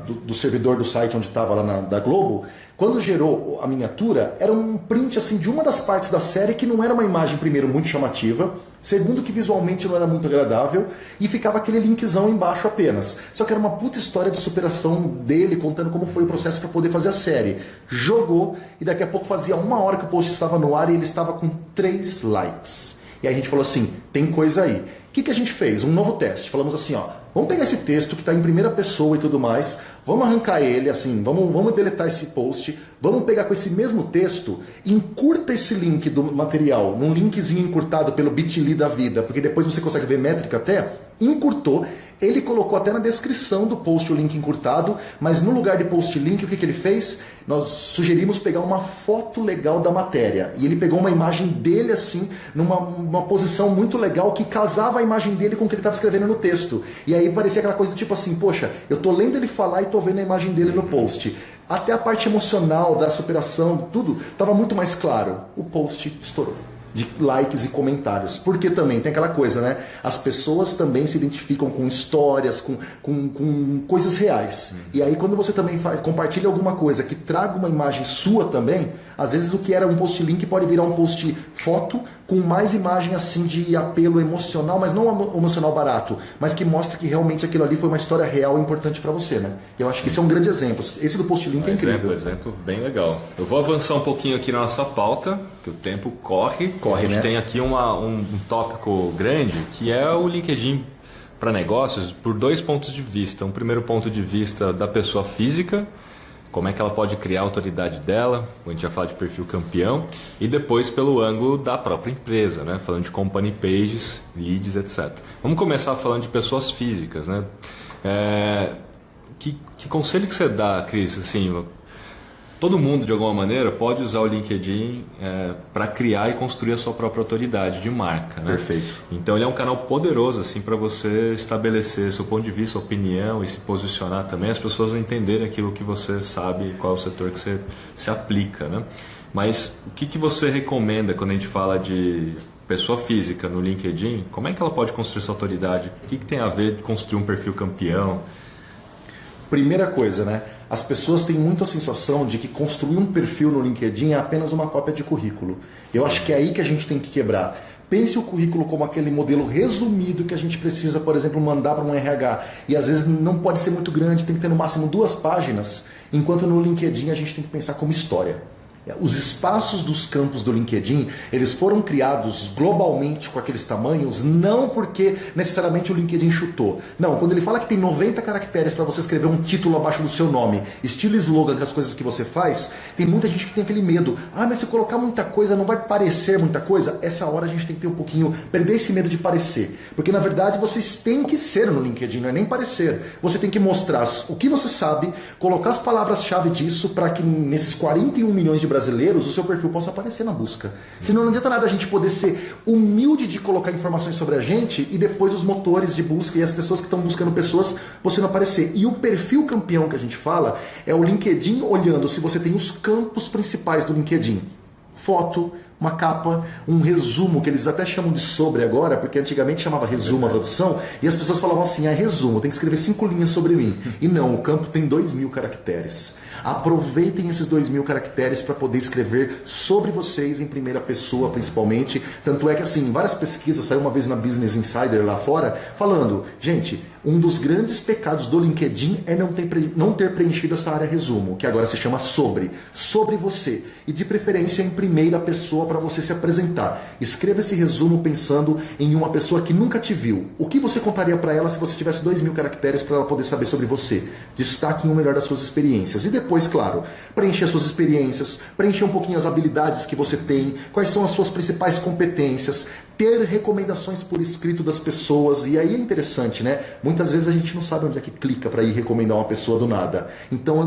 do servidor do site onde estava lá da Globo, quando gerou a miniatura, era um print assim de uma das partes da série que não era uma imagem, primeiro, muito chamativa, segundo, que visualmente não era muito agradável, e ficava aquele linkzão embaixo apenas. Só que era uma puta história de superação dele, contando como foi o processo para poder fazer a série. Jogou, e daqui a pouco fazia 1 hora que o post estava no ar e ele estava com 3 likes. E aí a gente falou assim, tem coisa aí. O que a gente fez? Um novo teste. Falamos assim, ó, vamos pegar esse texto que está em primeira pessoa e tudo mais, vamos arrancar ele, assim, vamos deletar esse post, vamos pegar com esse mesmo texto, encurta esse link do material, num linkzinho encurtado pelo Bitly da vida, porque depois você consegue ver métrica até, encurtou, ele colocou até na descrição do post o link encurtado, mas no lugar de post link, o que ele fez? Nós sugerimos pegar uma foto legal da matéria. E ele pegou uma imagem dele assim, numa posição muito legal, que casava a imagem dele com o que ele estava escrevendo no texto. E aí parecia aquela coisa do tipo assim, poxa, eu tô lendo ele falar e tô vendo a imagem dele no post. Até a parte emocional da superação, tudo, estava muito mais claro. O post estourou de likes e comentários. Porque também tem aquela coisa, né? As pessoas também se identificam com histórias, com coisas reais. E aí quando você também compartilha alguma coisa que traga uma imagem sua também, às vezes o que era um post link pode virar um post foto com mais imagem assim de apelo emocional, mas não emocional barato, mas que mostra que realmente aquilo ali foi uma história real e importante para você, né? Eu acho que esse é um grande exemplo. Esse do post link é incrível. Exemplo bem legal. Eu vou avançar um pouquinho aqui na nossa pauta, que o tempo corre. A gente tem aqui um tópico grande, que é o LinkedIn para negócios por 2 pontos de vista. Um primeiro ponto de vista da pessoa física, como é que ela pode criar a autoridade dela, a gente já fala de perfil campeão, e depois pelo ângulo da própria empresa, né? Falando de company pages, leads, etc. Vamos começar falando de pessoas físicas, né? Que conselho que você dá, Cris? Assim, todo mundo, de alguma maneira, pode usar o LinkedIn para criar e construir a sua própria autoridade de marca. Né? Perfeito. Então, ele é um canal poderoso assim, para você estabelecer seu ponto de vista, sua opinião e se posicionar também. As pessoas entenderem aquilo que você sabe, qual é o setor que você se aplica. Né? Mas o que você recomenda quando a gente fala de pessoa física no LinkedIn? Como é que ela pode construir essa autoridade? O que tem a ver de construir um perfil campeão? Primeira coisa, né? As pessoas têm muito a sensação de que construir um perfil no LinkedIn é apenas uma cópia de currículo. Eu acho que é aí que a gente tem que quebrar. Pense o currículo como aquele modelo resumido que a gente precisa, por exemplo, mandar para um RH. E às vezes não pode ser muito grande, tem que ter no máximo 2 páginas, enquanto no LinkedIn a gente tem que pensar como história. Os espaços dos campos do LinkedIn, eles foram criados globalmente com aqueles tamanhos, não porque necessariamente o LinkedIn chutou. Não, quando ele fala que tem 90 caracteres para você escrever um título abaixo do seu nome, estilo slogan, que as coisas que você faz, tem muita gente que tem aquele medo. Ah, mas se colocar muita coisa, não vai parecer muita coisa? Essa hora a gente tem que ter um pouquinho, perder esse medo de parecer. Porque na verdade vocês têm que ser no LinkedIn, não é nem parecer. Você tem que mostrar o que você sabe, colocar as palavras-chave disso para que nesses 41 milhões de brasileiros o seu perfil possa aparecer na busca. Senão não adianta nada a gente poder ser humilde de colocar informações sobre a gente e depois os motores de busca e as pessoas que estão buscando pessoas você não aparecer. E o perfil campeão que a gente fala é o LinkedIn olhando se você tem os campos principais do LinkedIn. Foto, uma capa, um resumo, que eles até chamam de sobre agora, porque antigamente chamava resumo a tradução, e as pessoas falavam assim, resumo, tem que escrever 5 linhas sobre mim. E não, o campo tem 2.000 caracteres. Aproveitem esses 2.000 caracteres para poder escrever sobre vocês em primeira pessoa, principalmente. Tanto é que, assim, várias pesquisas, saiu uma vez na Business Insider lá fora, falando, gente, um dos grandes pecados do LinkedIn é não ter preenchido essa área resumo, que agora se chama sobre você. E de preferência em primeira pessoa para você se apresentar. Escreva esse resumo pensando em uma pessoa que nunca te viu. O que você contaria para ela se você tivesse 2.000 caracteres para ela poder saber sobre você? Destaque o melhor das suas experiências. E depois, claro, preencher as suas experiências, preencher um pouquinho as habilidades que você tem, quais são as suas principais competências, ter recomendações por escrito das pessoas. E aí é interessante, né? Muitas vezes a gente não sabe onde é que clica para ir recomendar uma pessoa do nada. Então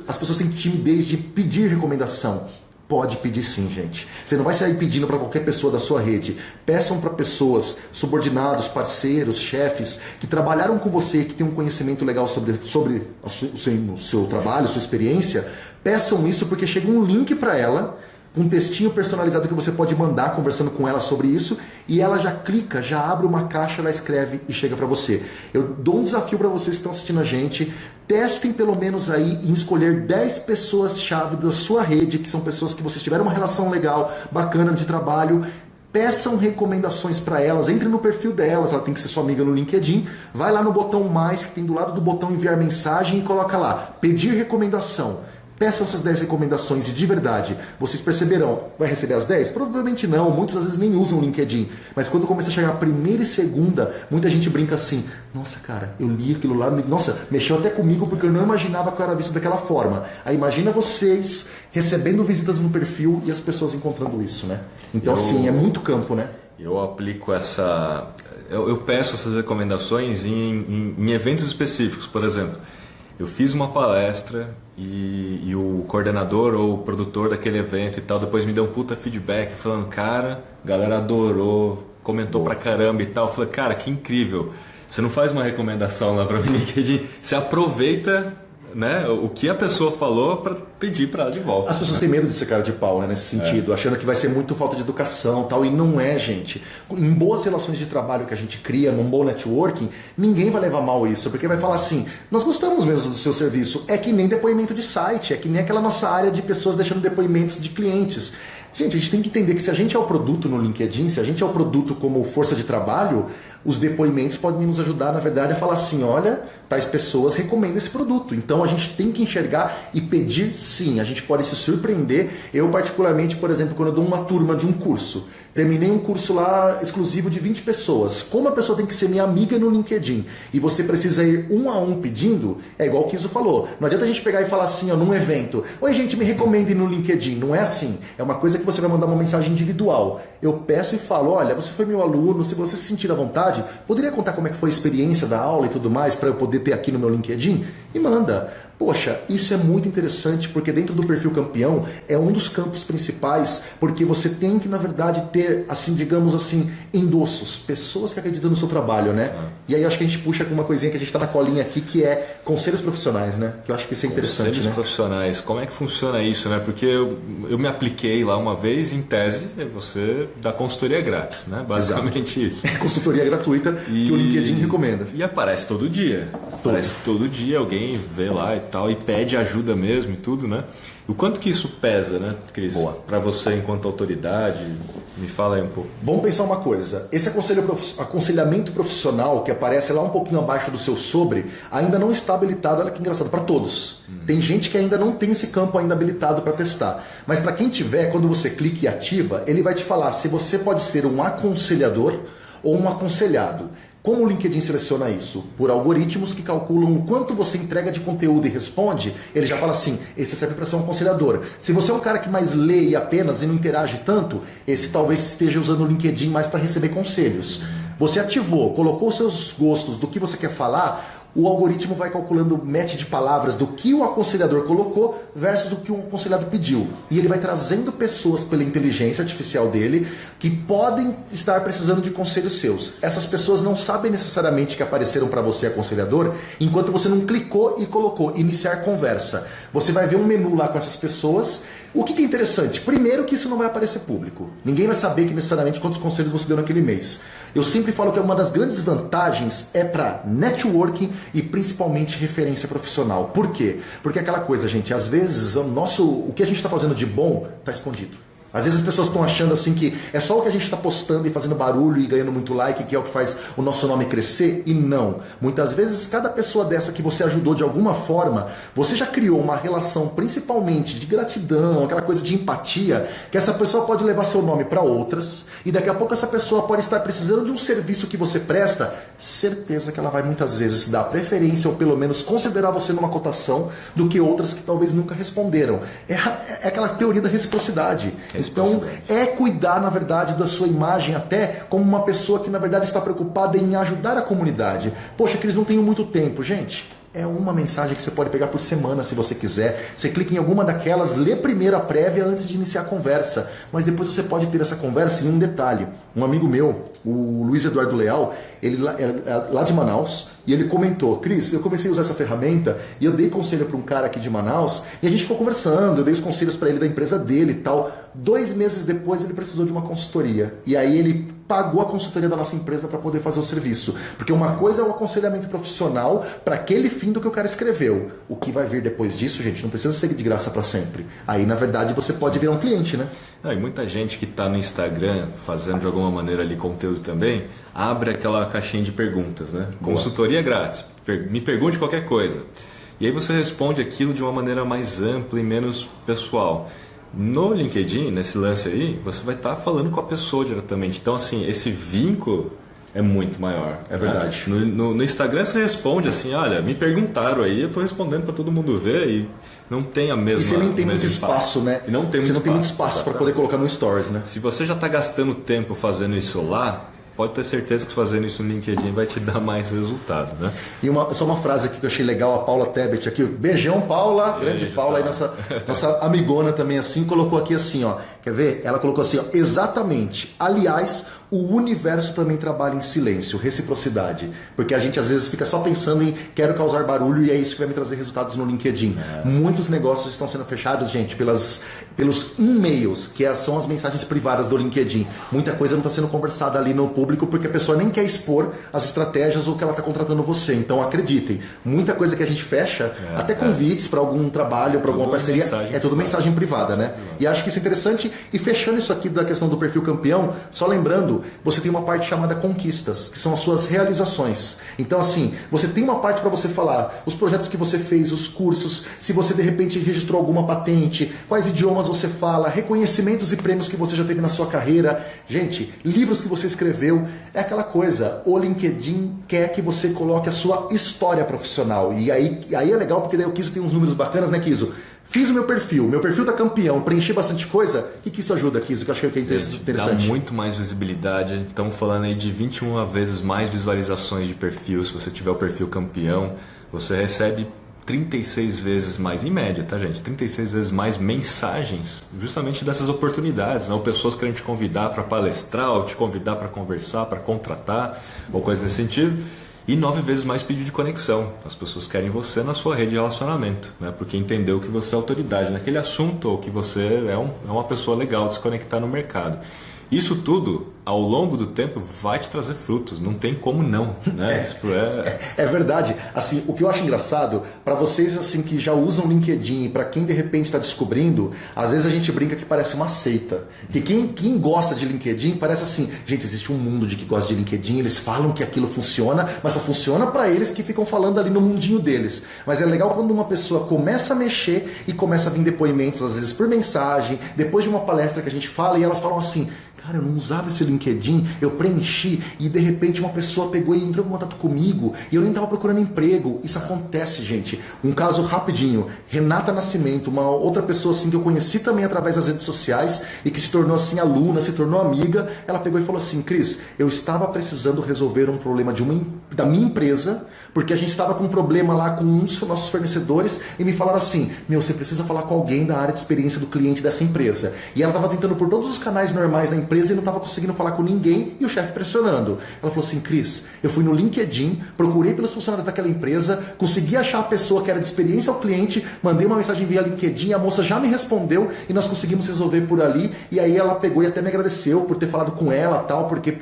as pessoas têm timidez de pedir recomendação. Pode pedir sim, gente. Você não vai sair pedindo para qualquer pessoa da sua rede. Peçam para pessoas, subordinados, parceiros, chefes, que trabalharam com você, que têm um conhecimento legal sobre o seu trabalho, sua experiência. Peçam isso porque chega um link para ela, um textinho personalizado que você pode mandar conversando com ela sobre isso, e ela já clica, já abre uma caixa, ela escreve e chega para você. Eu dou um desafio para vocês que estão assistindo a gente, testem pelo menos aí em escolher 10 pessoas-chave da sua rede, que são pessoas que vocês tiveram uma relação legal, bacana de trabalho. Peçam recomendações para elas, entre no perfil delas, ela tem que ser sua amiga no LinkedIn, vai lá no botão mais, que tem do lado do botão enviar mensagem, e coloca lá, pedir recomendação. Peçam essas 10 recomendações e de verdade, vocês perceberão, vai receber as 10? Provavelmente não, muitos às vezes nem usam o LinkedIn, mas quando começa a chegar a primeira e segunda, muita gente brinca assim, nossa cara, eu li aquilo lá, nossa, mexeu até comigo porque eu não imaginava que eu era visto daquela forma. Aí imagina vocês recebendo visitas no perfil e as pessoas encontrando isso, né? Então assim, é muito campo, né? Eu aplico eu peço essas recomendações em eventos específicos, por exemplo. Eu fiz uma palestra e o coordenador ou o produtor daquele evento e tal, depois me deu um puta feedback falando, cara, a galera adorou, comentou pra caramba e tal. Eu falei, cara, que incrível. Você não faz uma recomendação lá pra mim, LinkedIn, você aproveita, né, o que a pessoa falou para pedir para ela de volta. As pessoas têm medo de ser cara de pau, né, nesse sentido, achando que vai ser muito falta de educação tal, e não é, gente. Em boas relações de trabalho que a gente cria, num bom networking, ninguém vai levar mal isso, porque vai falar assim, nós gostamos mesmo do seu serviço, é que nem depoimento de site, é que nem aquela nossa área de pessoas deixando depoimentos de clientes. Gente, a gente tem que entender que se a gente é o produto no LinkedIn, se a gente é o produto como força de trabalho, os depoimentos podem nos ajudar, na verdade, a falar assim, olha, tais pessoas recomendam esse produto. Então a gente tem que enxergar e pedir sim, a gente pode se surpreender. Eu particularmente, por exemplo, quando eu dou uma turma de um curso, terminei um curso lá exclusivo de 20 pessoas. Como a pessoa tem que ser minha amiga no LinkedIn e você precisa ir um a um pedindo, é igual o Kiso falou. Não adianta a gente pegar e falar assim, ó, num evento, oi gente, me recomendem no LinkedIn. Não é assim. É uma coisa que você vai mandar uma mensagem individual. Eu peço e falo, olha, você foi meu aluno, se você se sentir à vontade, poderia contar como é que foi a experiência da aula e tudo mais para eu poder ter aqui no meu LinkedIn? E manda. Poxa, isso é muito interessante porque dentro do perfil campeão é um dos campos principais, porque você tem que, na verdade, ter, assim, digamos assim, endossos, pessoas que acreditam no seu trabalho, né? E aí eu acho que a gente puxa com uma coisinha que a gente está na colinha aqui, que é conselhos profissionais, né? Que eu acho que isso é interessante, conselhos profissionais, como é que funciona isso, né? Porque eu me apliquei lá uma vez, em tese, você dá consultoria grátis, né? Basicamente isso. É consultoria gratuita que o LinkedIn recomenda. E aparece todo dia. Parece que todo dia alguém vê lá e tal, e pede ajuda mesmo e tudo, né? O quanto que isso pesa, né, Cris? Para você enquanto autoridade, me fala aí um pouco. Vamos pensar uma coisa. Esse aconselhamento profissional que aparece lá um pouquinho abaixo do seu sobre, ainda não está habilitado, olha que engraçado, para todos. Tem gente que ainda não tem esse campo ainda habilitado para testar. Mas para quem tiver, quando você clica e ativa, ele vai te falar se você pode ser um aconselhador ou um aconselhado. Como o LinkedIn seleciona isso? Por algoritmos que calculam o quanto você entrega de conteúdo e responde, ele já fala assim, esse serve para ser um aconselhador. Se você é um cara que mais lê apenas e não interage tanto, esse talvez esteja usando o LinkedIn mais para receber conselhos. Você ativou, colocou seus gostos do que você quer falar, o algoritmo vai calculando o match de palavras do que o aconselhador colocou versus o que o aconselhado pediu. E ele vai trazendo pessoas pela inteligência artificial dele que podem estar precisando de conselhos seus. Essas pessoas não sabem necessariamente que apareceram para você, aconselhador, enquanto você não clicou e colocou iniciar conversa. Você vai ver um menu lá com essas pessoas. O que é interessante? Primeiro que isso não vai aparecer público. Ninguém vai saber que necessariamente quantos conselhos você deu naquele mês. Eu sempre falo que uma das grandes vantagens é para networking e principalmente referência profissional. Por quê? Porque aquela coisa, gente, às vezes o que a gente está fazendo de bom está escondido. Às vezes as pessoas estão achando assim que é só o que a gente está postando e fazendo barulho e ganhando muito like que é o que faz o nosso nome crescer, e não. Muitas vezes cada pessoa dessa que você ajudou de alguma forma, você já criou uma relação principalmente de gratidão, aquela coisa de empatia, que essa pessoa pode levar seu nome para outras e daqui a pouco essa pessoa pode estar precisando de um serviço que você presta, certeza que ela vai muitas vezes dar preferência ou pelo menos considerar você numa cotação do que outras que talvez nunca responderam. É aquela teoria da reciprocidade. Então, é cuidar, na verdade, da sua imagem até como uma pessoa que, na verdade, está preocupada em ajudar a comunidade. Poxa, que eles não têm muito tempo. Gente, é uma mensagem que você pode pegar por semana, se você quiser. Você clica em alguma daquelas, lê primeiro a prévia antes de iniciar a conversa. Mas depois você pode ter essa conversa em um detalhe. Um amigo meu, o Luiz Eduardo Leal, ele é lá de Manaus, e ele comentou, Cris, eu comecei a usar essa ferramenta e eu dei conselho para um cara aqui de Manaus e a gente ficou conversando, eu dei os conselhos para ele da empresa dele e tal. 2 meses depois ele precisou de uma consultoria e aí ele pagou a consultoria da nossa empresa para poder fazer o serviço. Porque uma coisa é o aconselhamento profissional para aquele fim do que o cara escreveu. O que vai vir depois disso, gente, não precisa ser de graça para sempre. Aí, na verdade, você pode virar um cliente, né? E muita gente que está no Instagram fazendo de alguma maneira ali conteúdo também, abre aquela caixinha de perguntas, né? Consultoria grátis, me pergunte qualquer coisa. E aí você responde aquilo de uma maneira mais ampla e menos pessoal. No LinkedIn, nesse lance aí, você vai estar falando com a pessoa diretamente. Então, assim, esse vínculo é muito maior. É verdade. No Instagram você responde assim, olha, me perguntaram aí, eu estou respondendo para todo mundo ver e não tem a mesma... E você nem tem muito espaço, né? E não tem você muito não tem muito espaço para poder colocar no Stories, né? Se você já está gastando tempo fazendo isso lá, pode ter certeza que fazendo isso no LinkedIn vai te dar mais resultado, né? E só uma frase aqui que eu achei legal, a Paula Tebet aqui. Beijão, Paula. Grande Paula aí, nossa amigona também assim, colocou aqui assim, ó. Quer ver? Ela colocou assim, ó, exatamente. Aliás, o universo também trabalha em silêncio, reciprocidade. Porque a gente às vezes fica só pensando em quero causar barulho e é isso que vai me trazer resultados no LinkedIn. Muitos negócios estão sendo fechados, gente, pelos e-mails, que são as mensagens privadas do LinkedIn. Muita coisa não está sendo conversada ali no público porque a pessoa nem quer expor as estratégias ou que ela está contratando você. Então acreditem, muita coisa que a gente fecha, até convites para algum trabalho, para alguma parceria, é tudo mensagem privada, né? E acho que isso é interessante. E fechando isso aqui da questão do perfil campeão, só lembrando, você tem uma parte chamada conquistas, que são as suas realizações. Então assim, você tem uma parte para você falar os projetos que você fez, os cursos, se você de repente registrou alguma patente, quais idiomas você fala, reconhecimentos e prêmios que você já teve na sua carreira. Gente, livros que você escreveu, é aquela coisa, o LinkedIn quer que você coloque a sua história profissional. E aí é legal, porque daí o Kiso tem uns números bacanas, né, Kiso? Fiz o meu perfil tá campeão, preenchi bastante coisa. O que isso ajuda, Kiso? Que eu acho que é interessante. Dá muito mais visibilidade. Estamos falando aí de 21 vezes mais visualizações de perfil. Se você tiver o perfil campeão, você recebe 36 vezes mais, em média, tá, gente? 36 vezes mais mensagens justamente dessas oportunidades, né? Ou pessoas querem te convidar para palestrar, ou te convidar para conversar, para contratar, ou coisa nesse sentido. E 9 vezes mais pedido de conexão. As pessoas querem você na sua rede de relacionamento, né? Porque entendeu que você é autoridade naquele assunto ou que você é uma pessoa legal de se conectar no mercado. Isso tudo, ao longo do tempo, vai te trazer frutos. Não tem como não, né? É verdade. Assim, o que eu acho engraçado, para vocês assim que já usam o LinkedIn, para quem de repente está descobrindo, às vezes a gente brinca que parece uma seita. Que quem gosta de LinkedIn parece assim, gente, existe um mundo de que gosta de LinkedIn, eles falam que aquilo funciona, mas só funciona para eles que ficam falando ali no mundinho deles. Mas é legal quando uma pessoa começa a mexer e começa a vir depoimentos, às vezes por mensagem, depois de uma palestra que a gente fala, e elas falam assim: cara, eu não usava esse LinkedIn, eu preenchi e de repente uma pessoa pegou e entrou em contato comigo e eu nem estava procurando emprego. Isso acontece, gente. Um caso rapidinho, Renata Nascimento, uma outra pessoa assim que eu conheci também através das redes sociais e que se tornou assim aluna, se tornou amiga, ela pegou e falou assim: Cris, eu estava precisando resolver um problema da minha empresa, porque a gente estava com um problema lá com um dos nossos fornecedores e me falaram assim: meu, você precisa falar com alguém da área de experiência do cliente dessa empresa. E ela estava tentando por todos os canais normais da empresa e não estava conseguindo falar com ninguém e o chefe pressionando. Ela falou assim: Cris, eu fui no LinkedIn, procurei pelos funcionários daquela empresa, consegui achar a pessoa que era de experiência ao cliente, mandei uma mensagem via LinkedIn, a moça já me respondeu e nós conseguimos resolver por ali. E aí ela pegou e até me agradeceu por ter falado com ela, tal, porque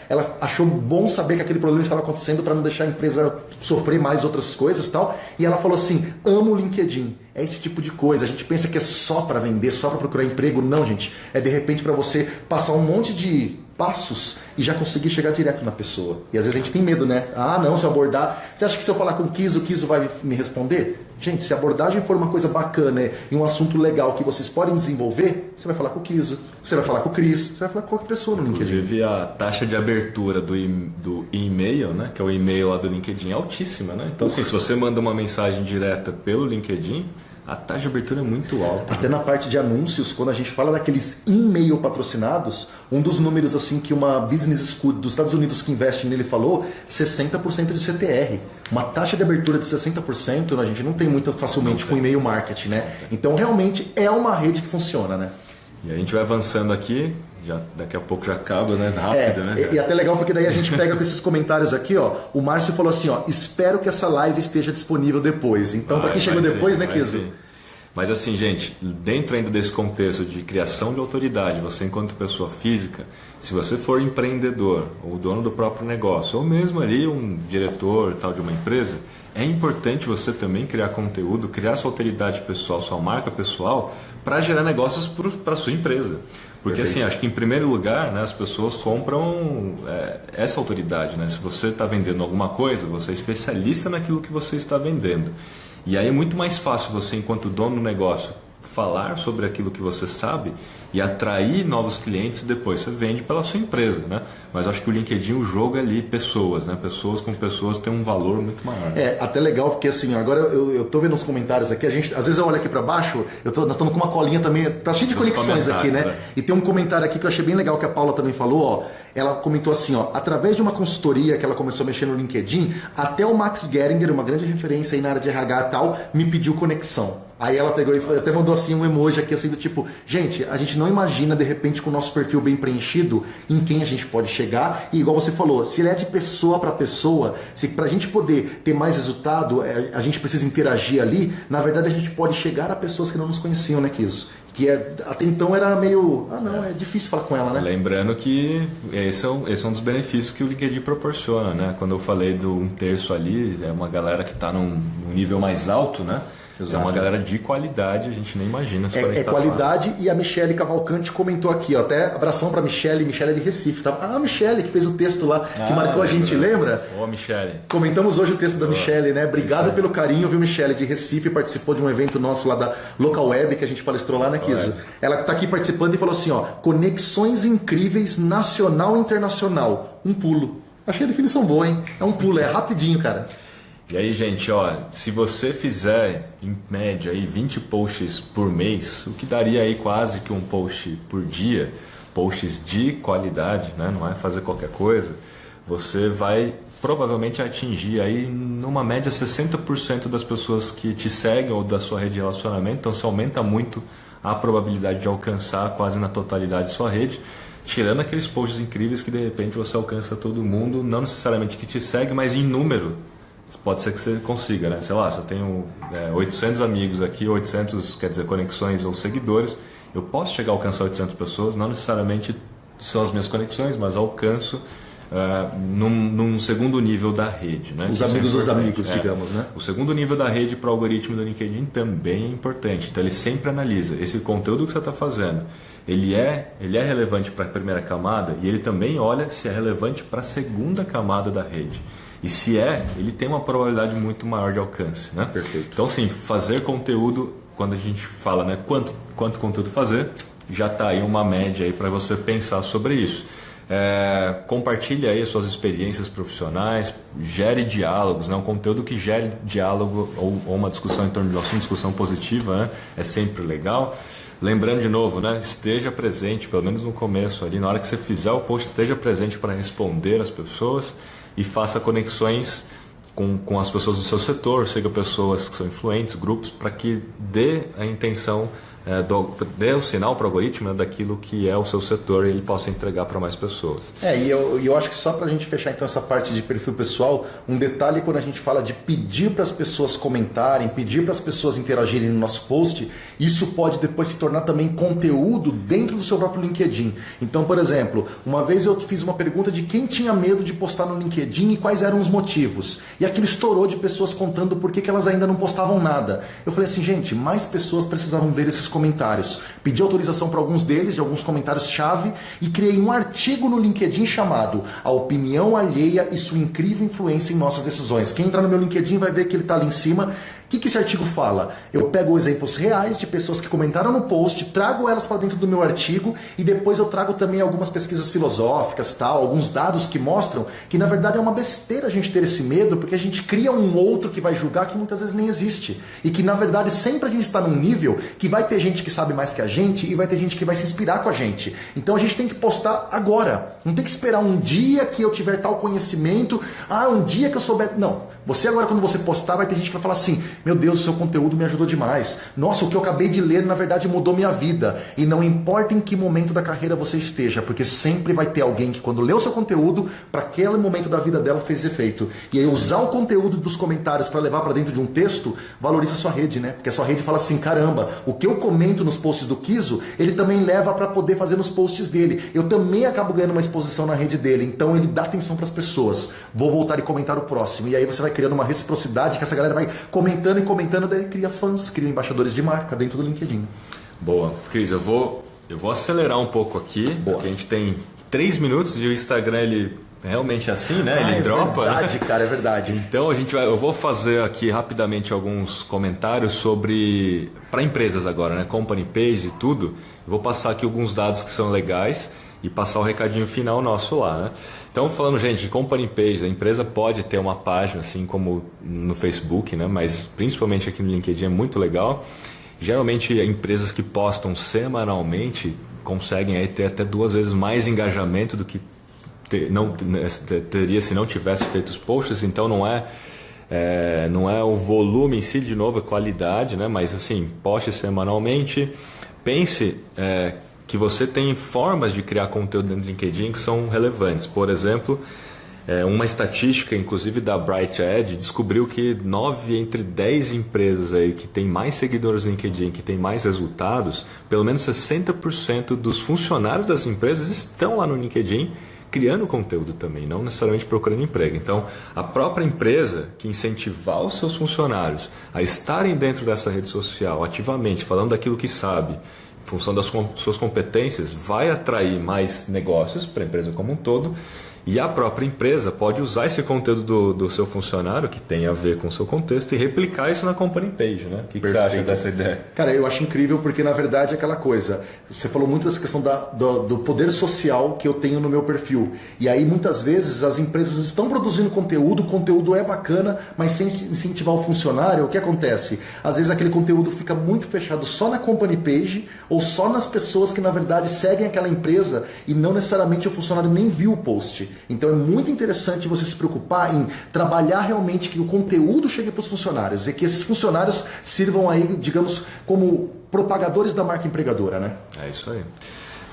ela achou bom saber que aquele problema estava acontecendo para não deixar a empresa sofrer mais outras coisas, tal. E ela falou assim: amo o LinkedIn. É esse tipo de coisa. A gente pensa que é só para vender, só para procurar emprego. Não, gente. É de repente para você passar um monte de passos e já conseguir chegar direto na pessoa. E às vezes a gente tem medo, né? Ah, não, se eu abordar... Você acha que se eu falar com o Kiso vai me responder? Gente, se a abordagem for uma coisa bacana e um assunto legal que vocês podem desenvolver, você vai falar com o Kiso, você vai falar com o Cris, você vai falar com qualquer pessoa no LinkedIn. Inclusive a taxa de abertura do e-mail, né, que é o e-mail lá do LinkedIn, é altíssima, né? Então, assim, se você manda uma mensagem direta pelo LinkedIn, a taxa de abertura é muito alta. Até na parte de anúncios, quando a gente fala daqueles e-mail patrocinados, um dos números assim que uma Business School dos Estados Unidos que investe nele falou, 60% de CTR. Uma taxa de abertura de 60%, a gente não tem muito facilmente com e-mail marketing, né? Então realmente é uma rede que funciona, né? E a gente vai avançando aqui, daqui a pouco já acaba, né? Rápido, né? E até legal porque daí a gente pega com esses comentários aqui, ó. O Márcio falou assim, ó: espero que essa live esteja disponível depois. Então, para quem chegou depois, né, Kiso? Mas assim, gente, dentro ainda desse contexto de criação de autoridade, você enquanto pessoa física, se você for empreendedor, ou dono do próprio negócio, ou mesmo ali um diretor tal de uma empresa, é importante você também criar conteúdo, criar sua autoridade pessoal, sua marca pessoal, para gerar negócios para a sua empresa. Porque assim, acho que em primeiro lugar, né, as pessoas compram essa autoridade, né? Se você está vendendo alguma coisa, você é especialista naquilo que você está vendendo. E aí é muito mais fácil você, enquanto dono do negócio, falar sobre aquilo que você sabe e atrair novos clientes e depois você vende pela sua empresa, né? Mas acho que o LinkedIn, o jogo é ali pessoas, né? Pessoas com pessoas tem um valor muito maior. Até legal, porque assim, agora eu tô vendo os comentários aqui, às vezes eu olho aqui para baixo, nós estamos com uma colinha também, tá cheio de conexões aqui, né? E tem um comentário aqui que eu achei bem legal que a Paula também falou, ó. Ela comentou assim, ó: através de uma consultoria que ela começou a mexer no LinkedIn, até o Max Geringer, uma grande referência aí na área de RH e tal, me pediu conexão. Aí ela pegou e até mandou assim um emoji aqui assim do tipo: gente, a gente não imagina de repente com o nosso perfil bem preenchido em quem a gente pode chegar. E igual você falou, se ele é de pessoa para pessoa, se pra gente poder ter mais resultado, a gente precisa interagir ali, na verdade a gente pode chegar a pessoas que não nos conheciam, né, Kiso? Que até então era meio... é difícil falar com ela, né? Lembrando que esse é um dos benefícios que o LinkedIn proporciona, né? Quando eu falei do 1/3 ali, é uma galera que está num nível mais alto, né? Exato. É uma galera de qualidade, a gente nem imagina. É qualidade. E a Michele Cavalcante comentou aqui, ó, até abração para Michele é de Recife, tá? A Michele que fez o texto lá, que marcou a gente, lembra? Ô, Michele. Comentamos hoje o texto da Michele, né? Obrigado pelo carinho, viu, Michele, de Recife, participou de um evento nosso lá da Local Web, que a gente palestrou lá, né, Kiso? Ela tá aqui participando e falou assim, ó: conexões incríveis nacional e internacional. Um pulo. Achei a definição boa, hein? É um pulo, é rapidinho, cara. E aí, gente, ó, se você fizer, em média, aí, 20 posts por mês, o que daria aí quase que um post por dia, posts de qualidade, né? Não é fazer qualquer coisa, você vai provavelmente atingir aí, numa média, 60% das pessoas que te seguem ou da sua rede de relacionamento, então você aumenta muito a probabilidade de alcançar quase na totalidade sua rede, tirando aqueles posts incríveis que de repente você alcança todo mundo, não necessariamente que te segue, mas em número. Pode ser que você consiga, né? Sei lá, se eu tenho 800 amigos aqui, 800, quer dizer, conexões ou seguidores, eu posso chegar a alcançar 800 pessoas, não necessariamente são as minhas conexões, mas alcanço num segundo nível da rede. Né? Os amigos dos amigos, digamos. Né? O segundo nível da rede para o algoritmo do LinkedIn também é importante. Então ele sempre analisa esse conteúdo que você está fazendo. Ele é relevante para a primeira camada e ele também olha se é relevante para a segunda camada da rede. E se ele tem uma probabilidade muito maior de alcance. Né? Perfeito. Então, sim, fazer conteúdo, quando a gente fala, né, quanto conteúdo fazer, já está aí uma média aí para você pensar sobre isso. Compartilhe aí as suas experiências profissionais, gere diálogos, né? Um conteúdo que gere diálogo ou uma discussão em torno de um assunto, discussão positiva, né? É sempre legal. Lembrando de novo, né? Esteja presente, pelo menos no começo ali, na hora que você fizer o post, esteja presente para responder as pessoas e faça conexões com as pessoas do seu setor, siga pessoas que são influentes, grupos, para que dê a intenção, dê o sinal para o algoritmo, né, daquilo que é o seu setor e ele possa entregar para mais pessoas. E eu acho que só para a gente fechar então essa parte de perfil pessoal, um detalhe quando a gente fala de pedir para as pessoas comentarem, pedir para as pessoas interagirem no nosso post, isso pode depois se tornar também conteúdo dentro do seu próprio LinkedIn. Então, por exemplo, uma vez eu fiz uma pergunta de quem tinha medo de postar no LinkedIn e quais eram os motivos. E aquilo estourou de pessoas contando por que elas ainda não postavam nada. Eu falei assim, gente, mais pessoas precisavam ver esses comentários. Pedi autorização para alguns deles, de alguns comentários-chave, e criei um artigo no LinkedIn chamado A Opinião Alheia e Sua Incrível Influência em Nossas Decisões. Quem entrar no meu LinkedIn vai ver que ele está ali em cima. O que esse artigo fala? Eu pego exemplos reais de pessoas que comentaram no post, trago elas para dentro do meu artigo e depois eu trago também algumas pesquisas filosóficas, alguns dados que mostram que na verdade é uma besteira a gente ter esse medo, porque a gente cria um outro que vai julgar que muitas vezes nem existe. E que na verdade sempre a gente está num nível que vai ter gente que sabe mais que a gente e vai ter gente que vai se inspirar com a gente. Então a gente tem que postar agora. Não tem que esperar um dia que eu tiver tal conhecimento, um dia que eu souber... Não. Você agora, quando você postar, vai ter gente que vai falar assim, meu Deus, o seu conteúdo me ajudou demais. Nossa, o que eu acabei de ler, na verdade, mudou minha vida. E não importa em que momento da carreira você esteja, porque sempre vai ter alguém que, quando lê o seu conteúdo, para aquele momento da vida dela fez efeito. E aí, usar o conteúdo dos comentários para levar para dentro de um texto, valoriza a sua rede, né? Porque a sua rede fala assim, caramba, o que eu comento nos posts do Kiso, ele também leva para poder fazer nos posts dele. Eu também acabo ganhando uma exposição na rede dele. Então, ele dá atenção para as pessoas. Vou voltar e comentar o próximo. E aí, você vai criando uma reciprocidade que essa galera vai comentando e comentando, daí cria fãs, cria embaixadores de marca dentro do LinkedIn. Boa. Cris, eu vou acelerar um pouco aqui, porque a gente tem 3 minutos e o Instagram, ele realmente é assim, né? Ele dropa. É verdade, cara, é verdade. Então eu vou fazer aqui rapidamente alguns comentários sobre, para empresas agora, né? Company Page e tudo. Eu vou passar aqui alguns dados que são legais e passar o recadinho final nosso lá, né? Então, falando, gente, de Company Page, a empresa pode ter uma página, assim como no Facebook, né? Mas principalmente aqui no LinkedIn é muito legal. Geralmente, empresas que postam semanalmente conseguem aí ter até 2 vezes mais engajamento do que teria se não tivesse feito os posts. Então, não é o volume em si, de novo, é qualidade, né? Mas, assim, poste semanalmente. Pense... que você tem formas de criar conteúdo dentro do LinkedIn que são relevantes. Por exemplo, uma estatística, inclusive da Bright Edge, descobriu que 9 entre 10 empresas aí que têm mais seguidores no LinkedIn, que têm mais resultados, pelo menos 60% dos funcionários das empresas estão lá no LinkedIn criando conteúdo também, não necessariamente procurando emprego. Então, a própria empresa que incentivar os seus funcionários a estarem dentro dessa rede social ativamente, falando daquilo que sabe, em função das suas competências, vai atrair mais negócios para a empresa como um todo. E a própria empresa pode usar esse conteúdo do seu funcionário, que tem a ver com o seu contexto, e replicar isso na Company Page, né? O que você acha dessa ideia? Cara, eu acho incrível porque, na verdade, é aquela coisa. Você falou muito dessa questão do poder social que eu tenho no meu perfil. E aí, muitas vezes, as empresas estão produzindo conteúdo, o conteúdo é bacana, mas sem incentivar o funcionário, o que acontece? Às vezes, aquele conteúdo fica muito fechado só na Company Page ou só nas pessoas que, na verdade, seguem aquela empresa e não necessariamente o funcionário nem viu o post. Então é muito interessante você se preocupar em trabalhar realmente que o conteúdo chegue para os funcionários e que esses funcionários sirvam aí, digamos, como propagadores da marca empregadora, né? É isso aí.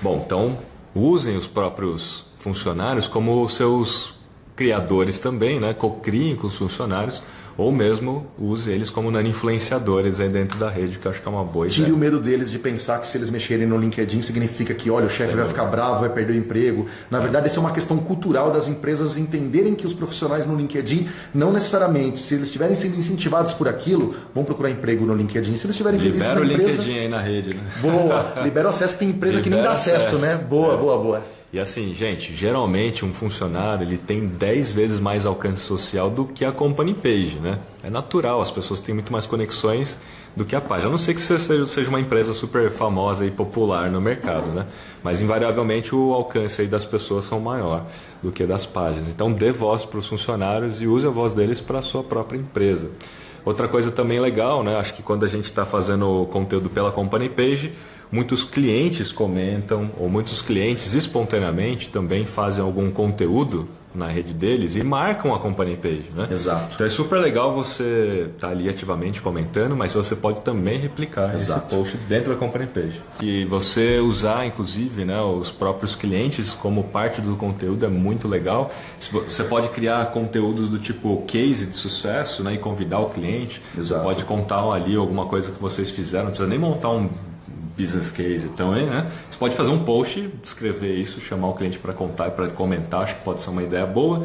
Bom, então usem os próprios funcionários como seus criadores também, né? Co-criem com os funcionários ou mesmo use eles como nano-influenciadores aí dentro da rede, que eu acho que é uma boa ideia. Tire o medo deles de pensar que se eles mexerem no LinkedIn significa que, olha, o chefe vai ficar bravo, vai perder o emprego. Na verdade, isso é uma questão cultural das empresas entenderem que os profissionais no LinkedIn, não necessariamente, se eles estiverem sendo incentivados por aquilo, vão procurar emprego no LinkedIn. Se eles estiverem felizes na empresa... Libera o LinkedIn aí na rede, né? Boa, libera o acesso, tem empresa que nem dá acesso, né? Boa. E assim, gente, geralmente um funcionário ele tem 10 vezes mais alcance social do que a company page, né? É natural, as pessoas têm muito mais conexões do que a página. A não ser que você seja uma empresa super famosa e popular no mercado, né? Mas invariavelmente o alcance aí das pessoas são maior do que das páginas. Então dê voz para os funcionários e use a voz deles para a sua própria empresa. Outra coisa também legal, né? Acho que quando a gente está fazendo conteúdo pela company page, muitos clientes comentam, ou muitos clientes espontaneamente também fazem algum conteúdo na rede deles e marcam a company page, né? Exato. Então é super legal você estar ali ativamente comentando, mas você pode também replicar esse post dentro da company page. E você usar, inclusive, né, os próprios clientes como parte do conteúdo é muito legal. Você pode criar conteúdos do tipo case de sucesso, né, e convidar o cliente. Exato. Você pode contar ali alguma coisa que vocês fizeram, não precisa nem montar um business case também, né? Você pode fazer um post, descrever isso, chamar o cliente para contar e para comentar, acho que pode ser uma ideia boa.